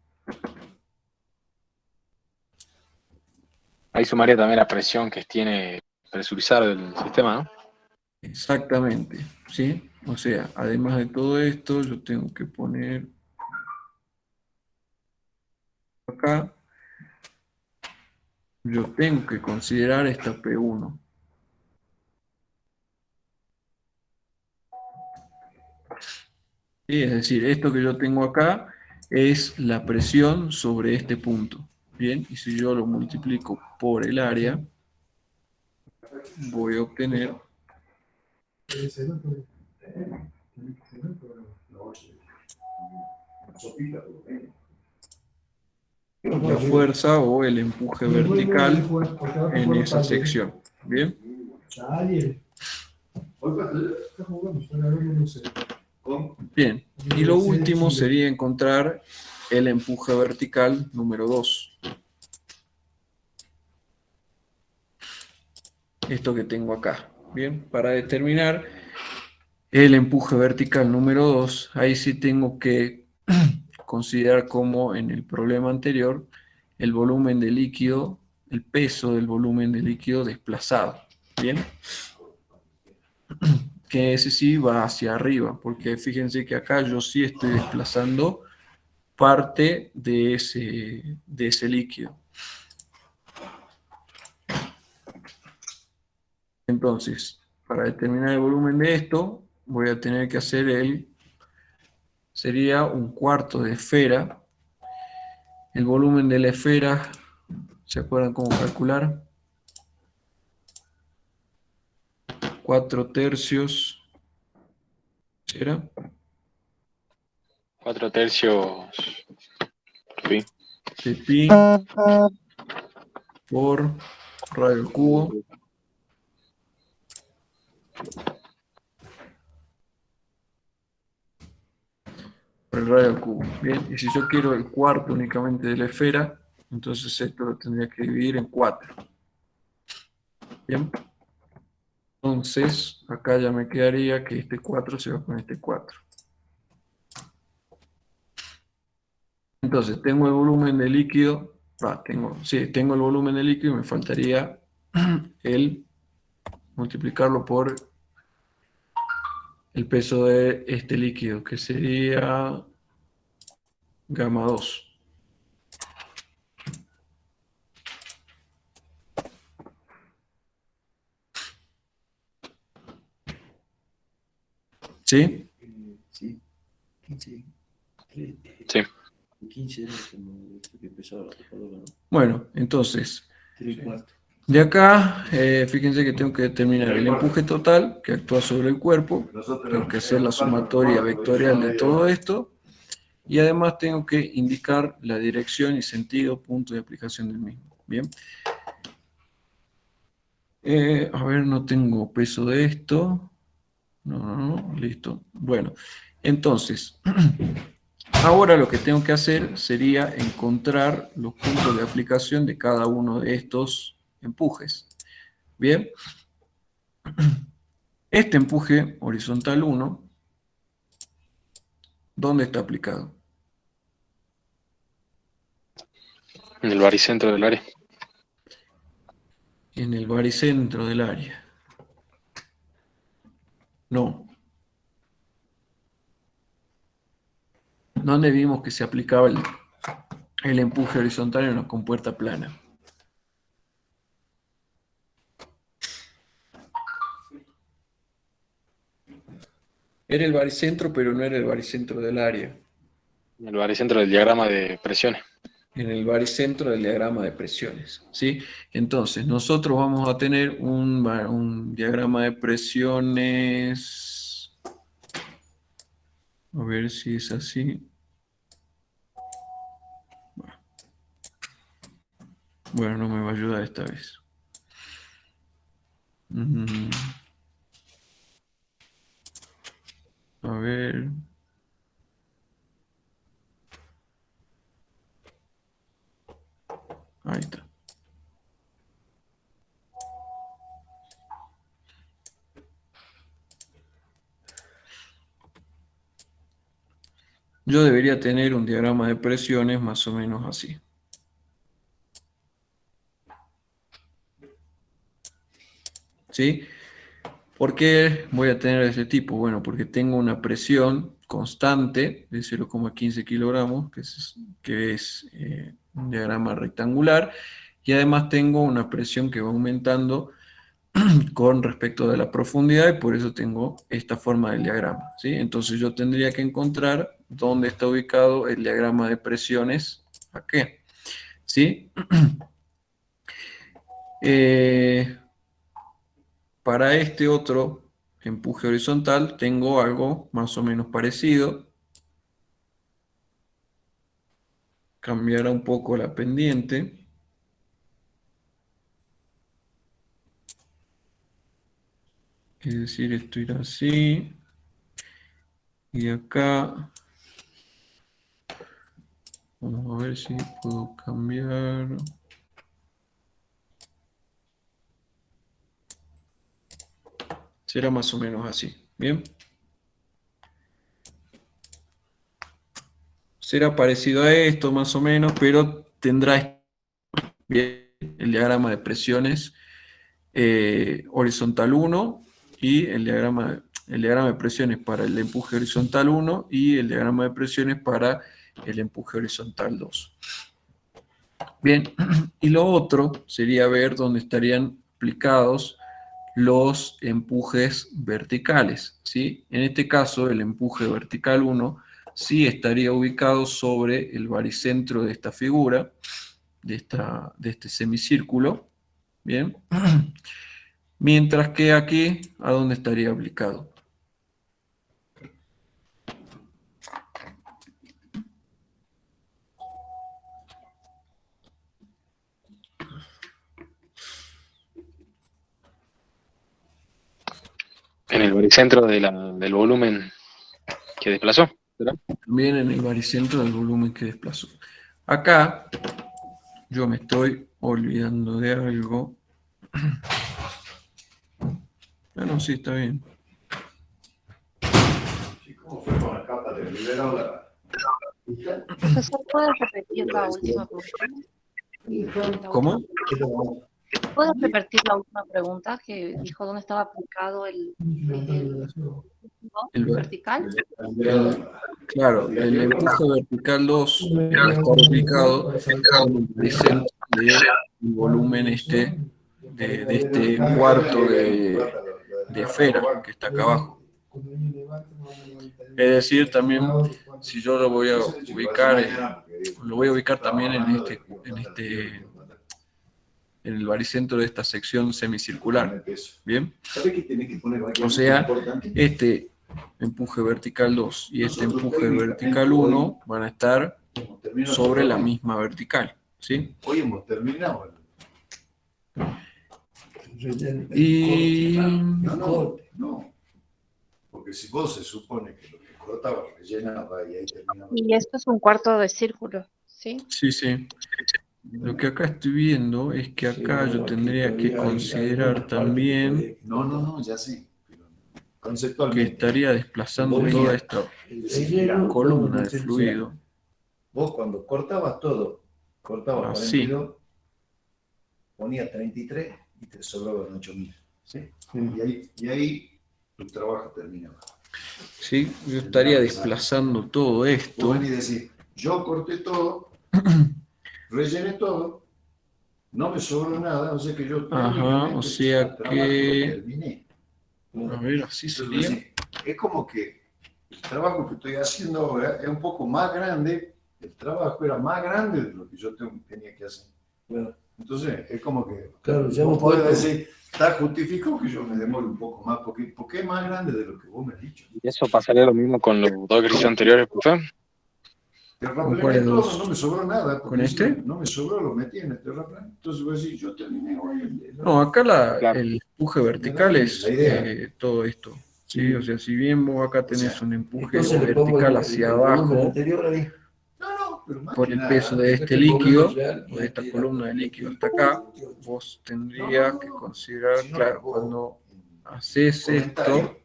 Ahí sumaría también la presión que tiene presurizar el sistema, ¿no? Exactamente, ¿sí? O sea, además de todo esto, yo tengo que poner acá, yo tengo que considerar esta P1. ¿Sí? Es decir, esto que yo tengo acá es la presión sobre este punto. Bien, y si yo lo multiplico por el área, voy a obtener la fuerza o el empuje vertical en esa sección. Bien. Bien, y lo último sería encontrar el empuje vertical número 2. Esto que tengo acá. Bien, para determinar el empuje vertical número 2, ahí sí tengo que considerar como en el problema anterior el volumen de líquido, el peso del volumen de líquido desplazado. Bien, que ese sí va hacia arriba, porque fíjense que acá yo sí estoy desplazando parte de ese líquido. Entonces, para determinar el volumen de esto, voy a tener que hacer sería un cuarto de esfera. El volumen de la esfera, ¿se acuerdan cómo calcular? 4/3, ¿será? 4/3 pi. De pi por radio al cubo. Por el radio al cubo. Bien, y si yo quiero el cuarto únicamente de la esfera, entonces esto lo tendría que dividir en 4. Bien. Entonces, acá ya me quedaría que este 4 se va con este 4. Entonces, tengo el volumen de líquido, tengo el volumen de líquido y me faltaría el multiplicarlo por el peso de este líquido, que sería gamma 2. ¿Sí? Sí, 15. Sí. 15 era como que empezaba la tocadora, ¿no? Bueno, entonces, 3/4. de acá, fíjense que tengo que determinar el empuje total que actúa sobre el cuerpo, tengo que hacer la sumatoria vectorial de todo esto, y además tengo que indicar la dirección y sentido, punto de aplicación del mismo. Bien. A ver, no tengo peso de esto. No, listo. Bueno, entonces, ahora lo que tengo que hacer sería encontrar los puntos de aplicación de cada uno de estos empujes. Bien. Este empuje horizontal 1, ¿dónde está aplicado? En el baricentro del área. En el baricentro del área. No. ¿Dónde vimos que se aplicaba el empuje horizontal en una compuerta plana. Era el baricentro, pero no era el baricentro del área. El baricentro del diagrama de presiones. En el baricentro del diagrama de presiones, ¿sí? Entonces, nosotros vamos a tener un diagrama de presiones. A ver si es así. Bueno, no me va a ayudar esta vez. A ver. Ahí está. Yo debería tener un diagrama de presiones más o menos así. ¿Sí? ¿Por qué voy a tener ese tipo? Bueno, porque tengo una presión constante de 0,15 kilogramos, que es un diagrama rectangular, y además tengo una presión que va aumentando con respecto de la profundidad, y por eso tengo esta forma del diagrama, ¿sí? Entonces yo tendría que encontrar dónde está ubicado el diagrama de presiones aquí, ¿sí? Para este otro empuje horizontal tengo algo más o menos parecido. Cambiará un poco la pendiente. Es decir, esto irá así. Y acá, vamos a ver si puedo cambiar. Será más o menos así. Bien. Será parecido a esto más o menos, pero tendrá bien el diagrama de presiones horizontal 1 y el diagrama de presiones para el empuje horizontal 1 y el diagrama de presiones para el empuje horizontal 2. Bien, y lo otro sería ver dónde estarían aplicados los empujes verticales, ¿sí? En este caso, el empuje vertical 1 sí estaría ubicado sobre el baricentro de esta figura, de este semicírculo, ¿bien? Mientras que aquí, ¿a dónde estaría aplicado? En el baricentro del volumen que desplazó, ¿verdad? También en el baricentro del volumen que desplazó. Acá, yo me estoy olvidando de algo. Bueno, sí, está bien. ¿Cómo fue con la capa de Rivera? Profesor, ¿puede repetir la última pregunta? ¿Cómo? ¿Puede repetir la última pregunta que dijo dónde estaba aplicado el vertical? Claro, el empuje vertical 2 está ubicado en el baricentro del volumen de este cuarto de esfera que está acá abajo. Es decir, también, si yo lo voy a ubicar también en el baricentro de esta sección semicircular. ¿Bien? O sea, este empuje vertical 2 y este empuje vertical 1 van a estar sobre la misma vertical. ¿Sí? Hoy hemos terminado. Y... No. Porque si vos se supone que lo que cortaba rellenaba y ahí terminaba. Y esto es un cuarto de círculo, ¿sí? Sí, sí. Lo que acá estoy viendo es que acá yo tendría que considerar también No, ya sé. que Conceptualmente. estaría desplazando toda esta columna de fluido. Vos cuando cortabas todo, cortabas Así. 42, ponías 33 y te sobraban 8000. ¿Sí? Y ahí tu trabajo terminaba. Sí, yo estaría desplazando todo esto. Vos venís y decís, yo corté todo, rellené todo, no me sobró nada, o sea que yo Ajá, o sea el trabajo que... lo terminé. A ver, así Entonces, sería. es como que el trabajo que estoy haciendo ahora es un poco más grande, el trabajo era más grande de lo que yo tenía que hacer. Claro. Entonces, es como que, Claro, ya vos no podés puedo decir, está justificado que yo me demore un poco más, porque es más grande de lo que vos me has dicho. ¿Y eso pasaría lo mismo con los dos ejercicios anteriores, profe? ¿Con cuáles Terraplené todo, dos? no me sobró nada. ¿Con este? No me sobró, lo metí en el terraplén. Entonces voy a decir, yo terminé hoy. No, acá Claro. el empuje vertical es la idea. todo esto. ¿Sí? O sea, si bien vos acá tenés O sea, un empuje entonces le pongo vertical el hacia volumen abajo anterior ahí. No, pero más por que el nada, peso de Este este volumen líquido, real o y de esta este columna de era líquido hasta acá, 28. vos tendrías que considerar, sino claro, que vos, cuando en haces comentario, esto,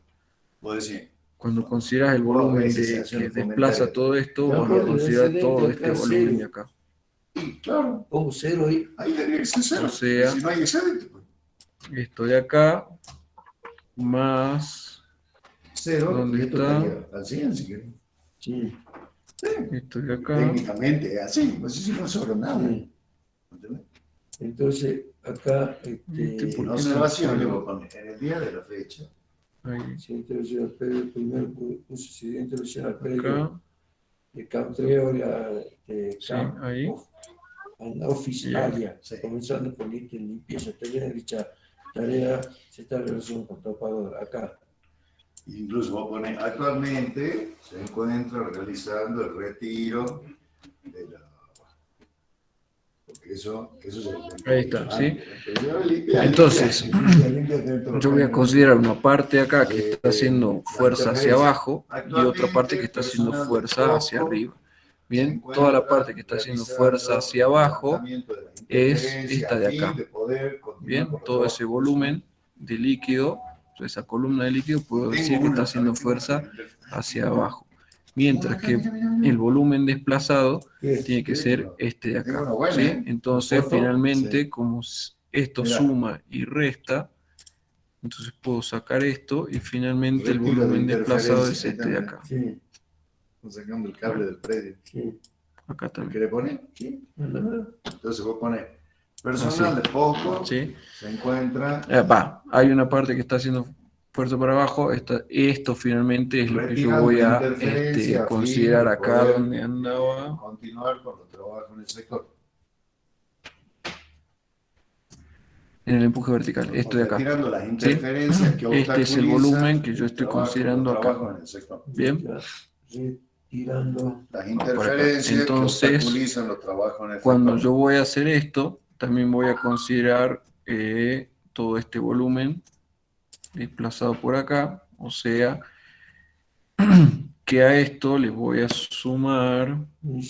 vos decís, cuando consideras el vos volumen veces de, hacer que un desplaza comentario. todo esto, Ya, vas a profe, el considerar excedente todo este acá, volumen de cero. acá. Y claro, Pongo 0 ahí. ahí tendría que ser cero. O sea, Si no hay excedente, pues esto de acá, más cero, ¿dónde y esto está? estaría al 100 si querés. Sí, Esto de acá. Técnicamente es así, no sé si no sobra nada. sí. ¿Entendés? Entonces, acá, ¿por En qué observación, no? le voy a poner en el día de la fecha. Ahí, si introducción al predio, primero puse si introducción al predio acá, de Camtreo, de sí, ahí. Office Y Area, sí. comenzando con ítem limpieza. Termina dicha tarea, se está relacionando con topador acá. Incluso voy a poner, actualmente se encuentra realizando el retiro de la... Porque eso se Ahí está, ¿sí? Limpia, Entonces, dentro yo voy a considerar una parte acá que está haciendo la fuerza hacia interferencia. abajo y otra parte que está haciendo Personal fuerza del hacia foco arriba. se Bien, encuentra toda la parte que está haciendo fuerza hacia abajo levantamiento de la es interferencia esta a de fin acá. de poder continuar Bien, con los todo ese trabajos. volumen de líquido, esa columna de líquido, puedo decir que está haciendo fuerza hacia abajo. Mientras que el volumen desplazado tiene que ser este de acá. ¿Sí? Entonces, finalmente, como esto suma y resta, entonces puedo sacar esto y finalmente el volumen desplazado es este de acá. Sí, Sacando el cable del predio. sí. Acá ¿Lo también. quiere poner? Sí. Entonces vos pones personal Así. de poco, ¿Sí? se encuentra Hay una parte que está haciendo fuerza para abajo. Esto finalmente es lo que yo voy a interferencia a fin considerar de acá poder, donde andaba. continuar con los trabajos en el sector. En el empuje vertical, esto de acá. Retirando las interferencias que Este es el obstaculizan volumen que yo el estoy trabajo- considerando los trabajos acá. en el sector. Bien, Retirando. Las por acá. interferencias Entonces, que obstaculizan los trabajos en el cuando sector. yo voy a hacer esto, también voy a considerar todo este volumen desplazado por acá. O sea, que a esto le voy a sumar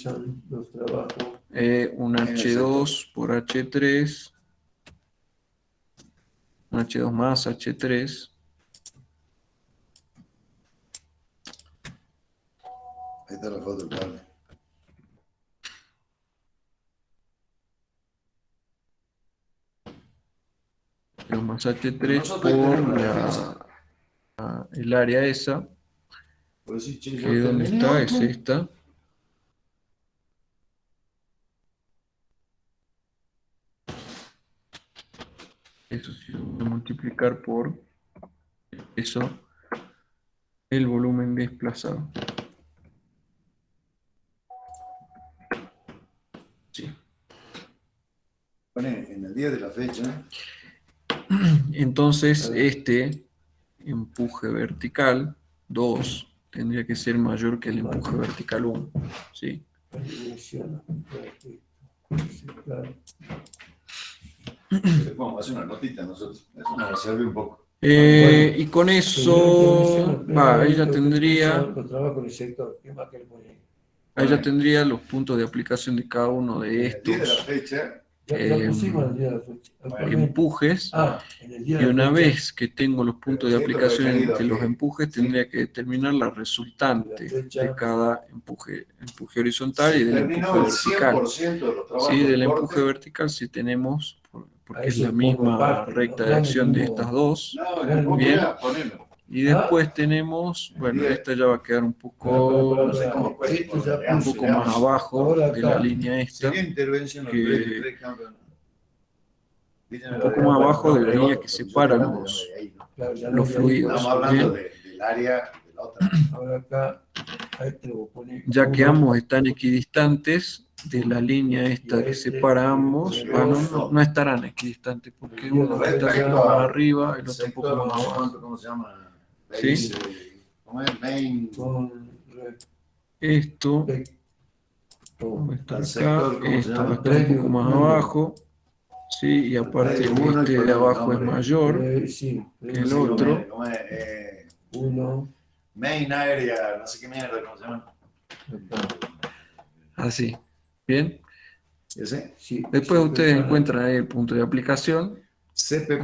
Son los trabajos. un H2 por H3, un H2 más H3. Ahí está la foto del cable. Más H3 Nosotros ahí tenemos por la defensa. el área esa, Por decir, che, yo que donde terminé está hoy, es pum. esta. Eso sí, voy a multiplicar por eso, el volumen desplazado. Sí. Pone en el día de la fecha. Entonces, este empuje vertical 2 tendría que ser mayor que el empuje vertical 1. ¿Sí? Le podemos hacer una notita nosotros. Eso nos sirve un poco. Y con eso, ahí ya tendría, los puntos de aplicación de cada uno de En el día de la estos fecha, empujes. Y una vez que tengo los puntos de aplicación de los empujes, tendría que determinar la resultante de cada empuje horizontal y del empuje vertical. Sí, del empuje vertical si tenemos, porque es la misma recta de acción de estas dos. no, Bien. Y después tenemos, bueno, esta ya va a quedar un poco más abajo de la línea esta, un poco más abajo de la línea que separa los fluidos. Estamos hablando ¿Bien? del área de la otra. Ahora acá, ahí te lo pone Ya que ambos están equidistantes de la línea esta que separa ambos, no estarán equidistantes porque uno está un poco más arriba, el otro un poco más abajo. ¿Cómo se llama? ¿Sí? ¿Cómo es? Main. Esto está acá, esto va a estar un poco más abajo, ¿sí? Y aparte este de abajo es mayor que el otro. ¿Cómo es? Main area, no sé qué mierda, ¿cómo se llama? Así, ¿bien? ¿Ese? Después ustedes encuentran ahí el punto de aplicación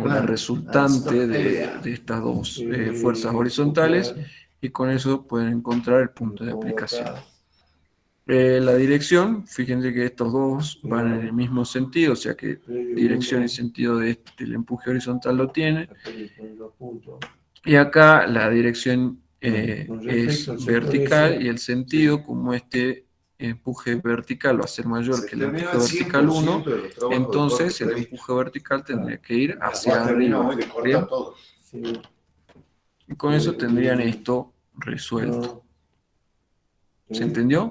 o la resultante de estas dos fuerzas horizontales y con eso pueden encontrar el punto de aplicación. La dirección, fíjense que estos dos van en el mismo sentido, o sea que dirección y sentido del empuje horizontal lo tiene. Y acá la dirección es vertical y el sentido, como este empuje vertical va a ser mayor que el empuje vertical 1, entonces el empuje vertical tendría que ir hacia arriba. ¿Bien? Y con eso tendrían esto resuelto. ¿Se entendió?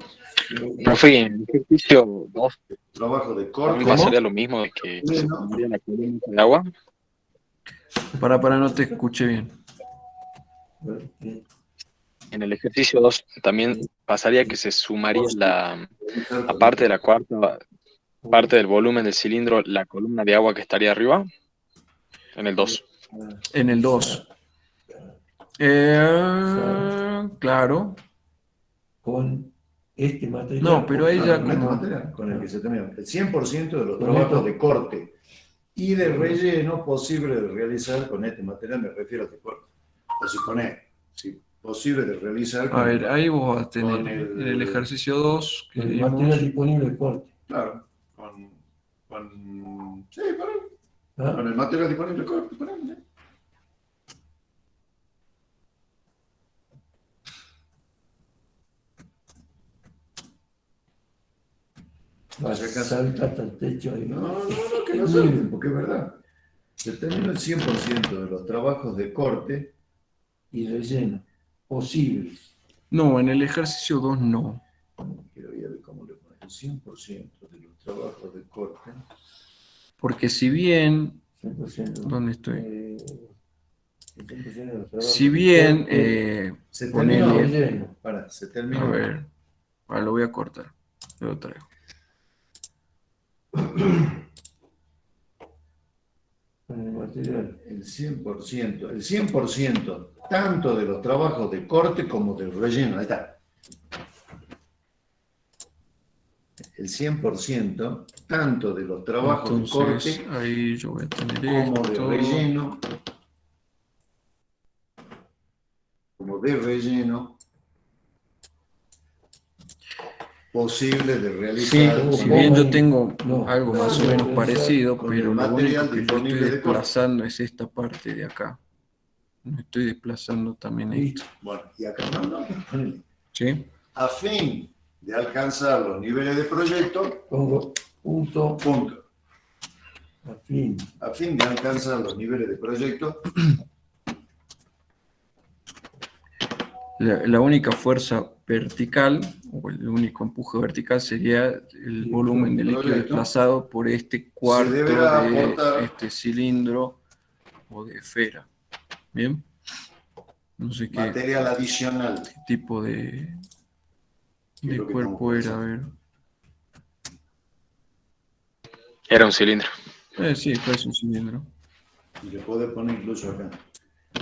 Profe, en el ejercicio 2 Trabajo de corte. también pasaría lo mismo de que se sumaría la columna de agua. Para no te escuche bien. En el ejercicio 2 también pasaría que se sumaría aparte de la cuarta parte del volumen del cilindro, la columna de agua que estaría arriba. En el 2. En el 2. Claro. Con este material. No, pero ahí ya Con este como... material, con el que se termina. El 100% de los trabajos de corte y de relleno posible de realizar con este material, me refiero a de corte. O si pone, si posible de realizar con A ver, ahí vos vas a tener en el ejercicio 2 que el material vimos, disponible de corte. Claro, sí, con el material disponible de corte, ponele. Salta hasta el techo. Y No, que no salten, porque es verdad. Se termina el 100% de los trabajos de corte y relleno posibles. no, en el ejercicio 2 no. Quiero ver cómo le ponen el 100% de los trabajos de corte. Porque si bien, 100%, ¿dónde estoy? 100% de los trabajos Si bien, se termina ponele, relleno. Se termina. a ver, lo voy a cortar, lo traigo. con el material. El 100%, tanto de los trabajos de corte como del relleno. Ahí está. El 100%, tanto de los trabajos Entonces, de corte ahí yo voy a tener como esto. de relleno. Como de relleno. Posible de Sí, realizar. si bien yo tengo algo más o menos con parecido, con pero el lo material único que yo disponible estoy de corte. desplazando es esta parte de acá. No estoy desplazando también esto. Bueno, y acá no. ¿Sí? A fin de alcanzar los niveles de proyecto, Pongo punto. A fin de alcanzar los niveles de proyecto, La única fuerza vertical, o el único empuje vertical, sería el volumen de líquido desplazado por este cuarto deberá de aportar este cilindro o de esfera. ¿Bien? No sé qué material adicional. tipo de cuerpo era, a ver. Era un cilindro. Sí, parece un cilindro. Y le puede poner incluso acá.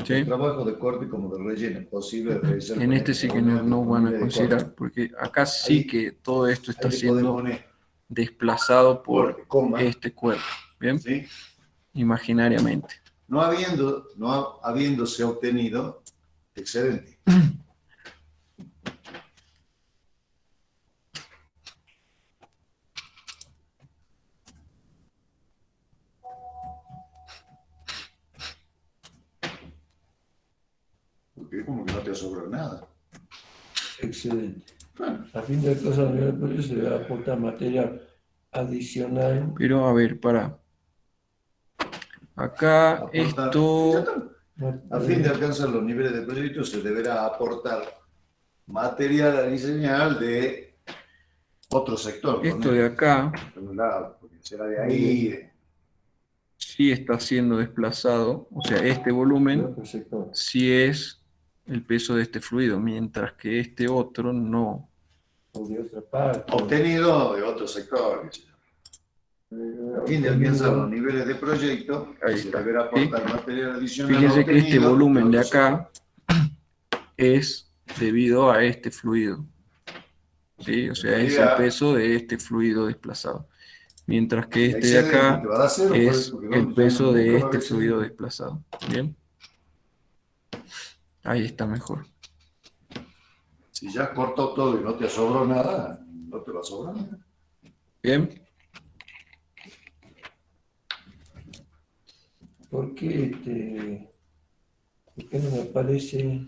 ¿Sí? El trabajo de corte como de relleno, posible de realizar. En este sí que no van a considerar, porque acá sí que todo esto está siendo desplazado por este cuerpo, ¿bien? ¿Sí? Imaginariamente. No habiéndose obtenido excedente. te sobró nada. Excelente. A fin de cuentas, a nivel proyecto se debe aportar material adicional. Pero a ver, para. Acá esto... A fin de alcanzar los niveles de proyecto se deberá aportar material adicional de otro sector. Esto de acá Porque será de ahí. sí está siendo desplazado, o sea, este volumen sí es el peso de este fluido, mientras que este otro no. O de otra parte. Obtenido de otro sector. A fin de alcanzar los niveles de proyecto, se deberá aportar material adicional. Fíjense que este obtenido volumen de otro sector. acá es debido a este fluido. ¿Sí? O sea, es el peso de este fluido desplazado. Mientras que este de acá es el peso de este fluido desplazado. ¿Bien? Ahí está mejor. Si ya cortó todo y no te sobró nada, no te va a sobrar nada. ¿Bien? ¿Por qué no me aparece?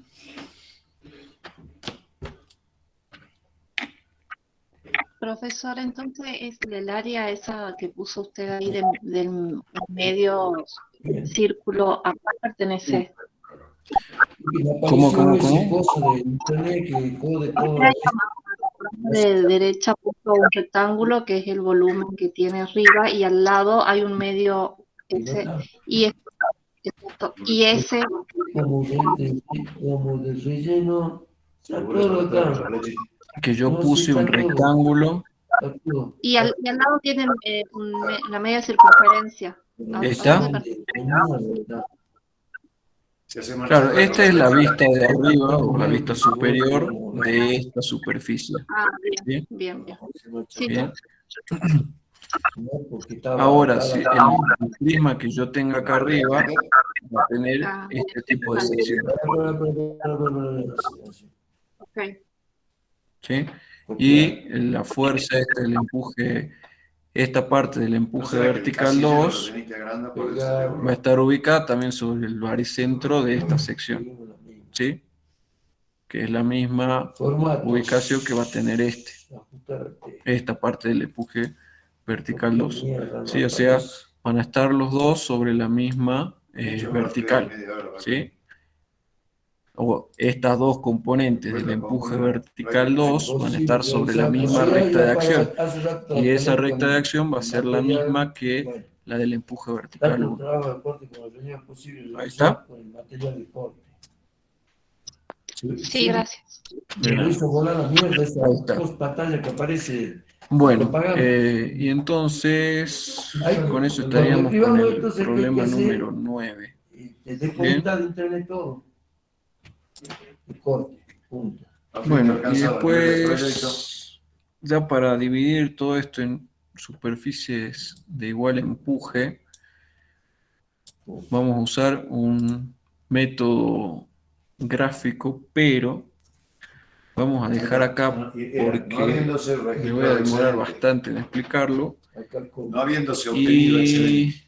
Profesor, entonces es el área esa que puso usted ahí del medio círculo, ¿a cuál pertenece? ¿Cómo? Ese coso de internet que jode todo. De derecha puso un rectángulo que es el volumen que tiene arriba y al lado hay un medio y ese como de relleno, está todo acá. Que yo puse un rectángulo. y al lado tiene la media circunferencia. ¿Está? Claro, esta es la vista de arriba o la vista superior de esta superficie. Ah, ¿Bien? bien. Sí, Bien. Ahora, si el prisma que yo tenga acá arriba va a tener este tipo de sección. okay. ¿Sí? Y la fuerza del empuje, esta parte del empuje vertical 2 va a estar ubicada también sobre el baricentro de esta sección. ¿Sí? Que es la misma ubicación que va a tener esta parte del empuje vertical 2. ¿Sí? O sea, van a estar los dos sobre la misma vertical. ¿Sí? O estas dos componentes del empuje vertical 2 van a estar sobre la misma recta de acción. Y esa recta de acción va a ser la misma que la del empuje vertical 1. Ahí está. Sí, gracias. Bueno, y entonces con eso estaríamos con el problema número 9. ¿Bien? Bueno, y después, ya para dividir todo esto en superficies de igual empuje, vamos a usar un método gráfico, pero vamos a dejar acá porque me voy a demorar bastante en explicarlo. No habiéndose obtenido Y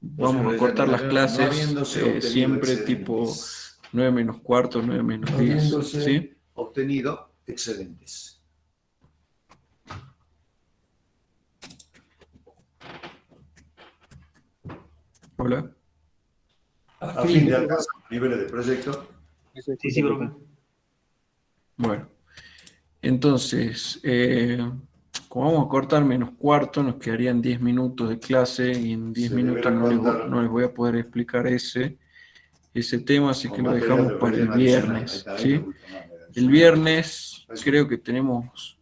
vamos a cortar las clases siempre tipo 9 menos cuarto, 9 menos 10. ¿Sí? Obtenido excedentes. Hola. A fin de alcanzar los niveles de proyecto. Sí, profe. Bueno, entonces, como vamos a cortar menos cuarto, nos quedarían 10 minutos de clase y en 10 minutos no les voy a poder explicar ese tema, así que lo dejamos para el viernes. ¿Sí? El viernes creo que tenemos,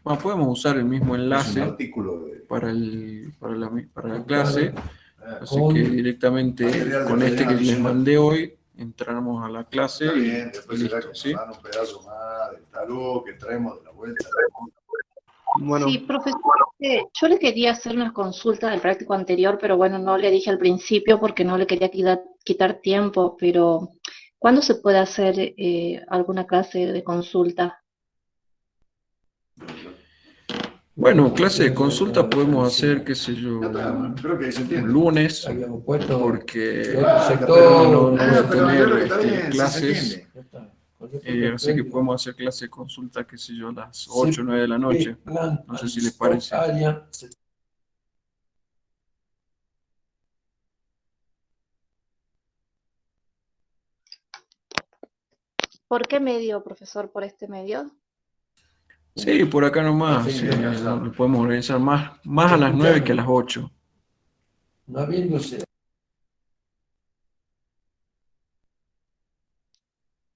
podemos usar el mismo enlace para la clase, así que directamente con este que les mandé hoy, entramos a la clase y listo, ¿sí? Un pedazo más del talud que traemos de la vuelta. Bueno, Sí, profesor, yo le quería hacer una consulta del práctico anterior, pero bueno, no le dije al principio porque no le quería quitar tiempo, pero ¿cuándo se puede hacer alguna clase de consulta? Bueno, clase de consulta podemos hacer, qué sé yo, Creo que se entiende. un lunes, Habíamos puesto porque otro sector, no vamos a Pero yo creo que está tener bien, sí se clases, entiende. ya está. Con respecto así que técnico, podemos hacer clase de consulta, qué sé yo, a las Sí, 8 o 9 de la noche. plan No sé si and les parece. área, ¿Por qué medio, profesor? ¿Por este medio? Sí, por acá nomás, Sí, sí, ya, lo podemos organizar más a las 9 que a las 8. no habiéndose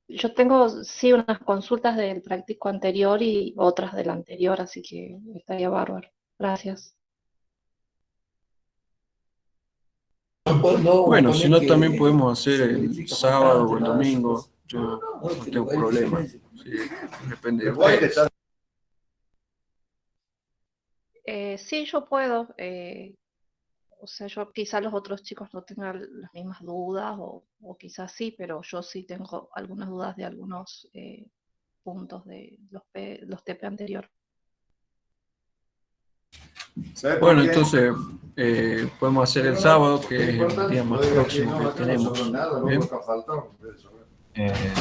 Yo tengo, sí, unas consultas del práctico anterior y otras del anterior, así que estaría bárbaro. Gracias. Bueno, si no, que también podemos hacer se el verifica sábado bastante, o el nada de esas domingo. cosas. Yo no que tengo lo verifiquen problema. ellos. Sí, depende de Igual que ustedes. está- Sí, yo puedo. O sea, yo quizá los otros chicos no tengan las mismas dudas o quizás sí, pero yo sí tengo algunas dudas de algunos puntos de los TP anterior. ¿Sabe por Bueno, qué? entonces podemos hacer el sábado, que es el Importante, día más no diga próximo no, que acá no tenemos. sobró nada, no ¿Bien? nunca faltó.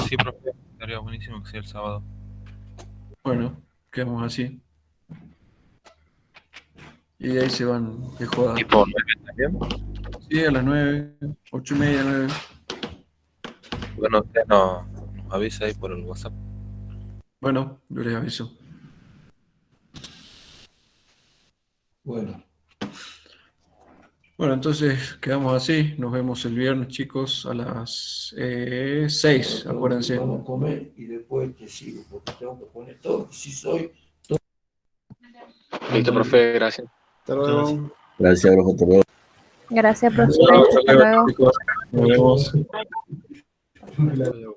Sí, profe, estaría buenísimo que sea el sábado. Bueno, quedamos así. Y de ahí se van de joda. ¿Tipo 9 también? Sí, a las 9, 8 y media, 9. Bueno, usted nos avisa ahí por el WhatsApp. Bueno, yo les aviso. Bueno, Bueno, entonces quedamos así. Nos vemos el viernes, chicos, a las 6, acuérdense. vamos a comer y después te sigo, porque tengo que poner todo. Si soy Listo, profe, gracias. Hasta luego. Gracias, profe. Hasta luego. Gracias, profe. Hasta Hasta luego. chicos. Nos vemos. Hasta luego.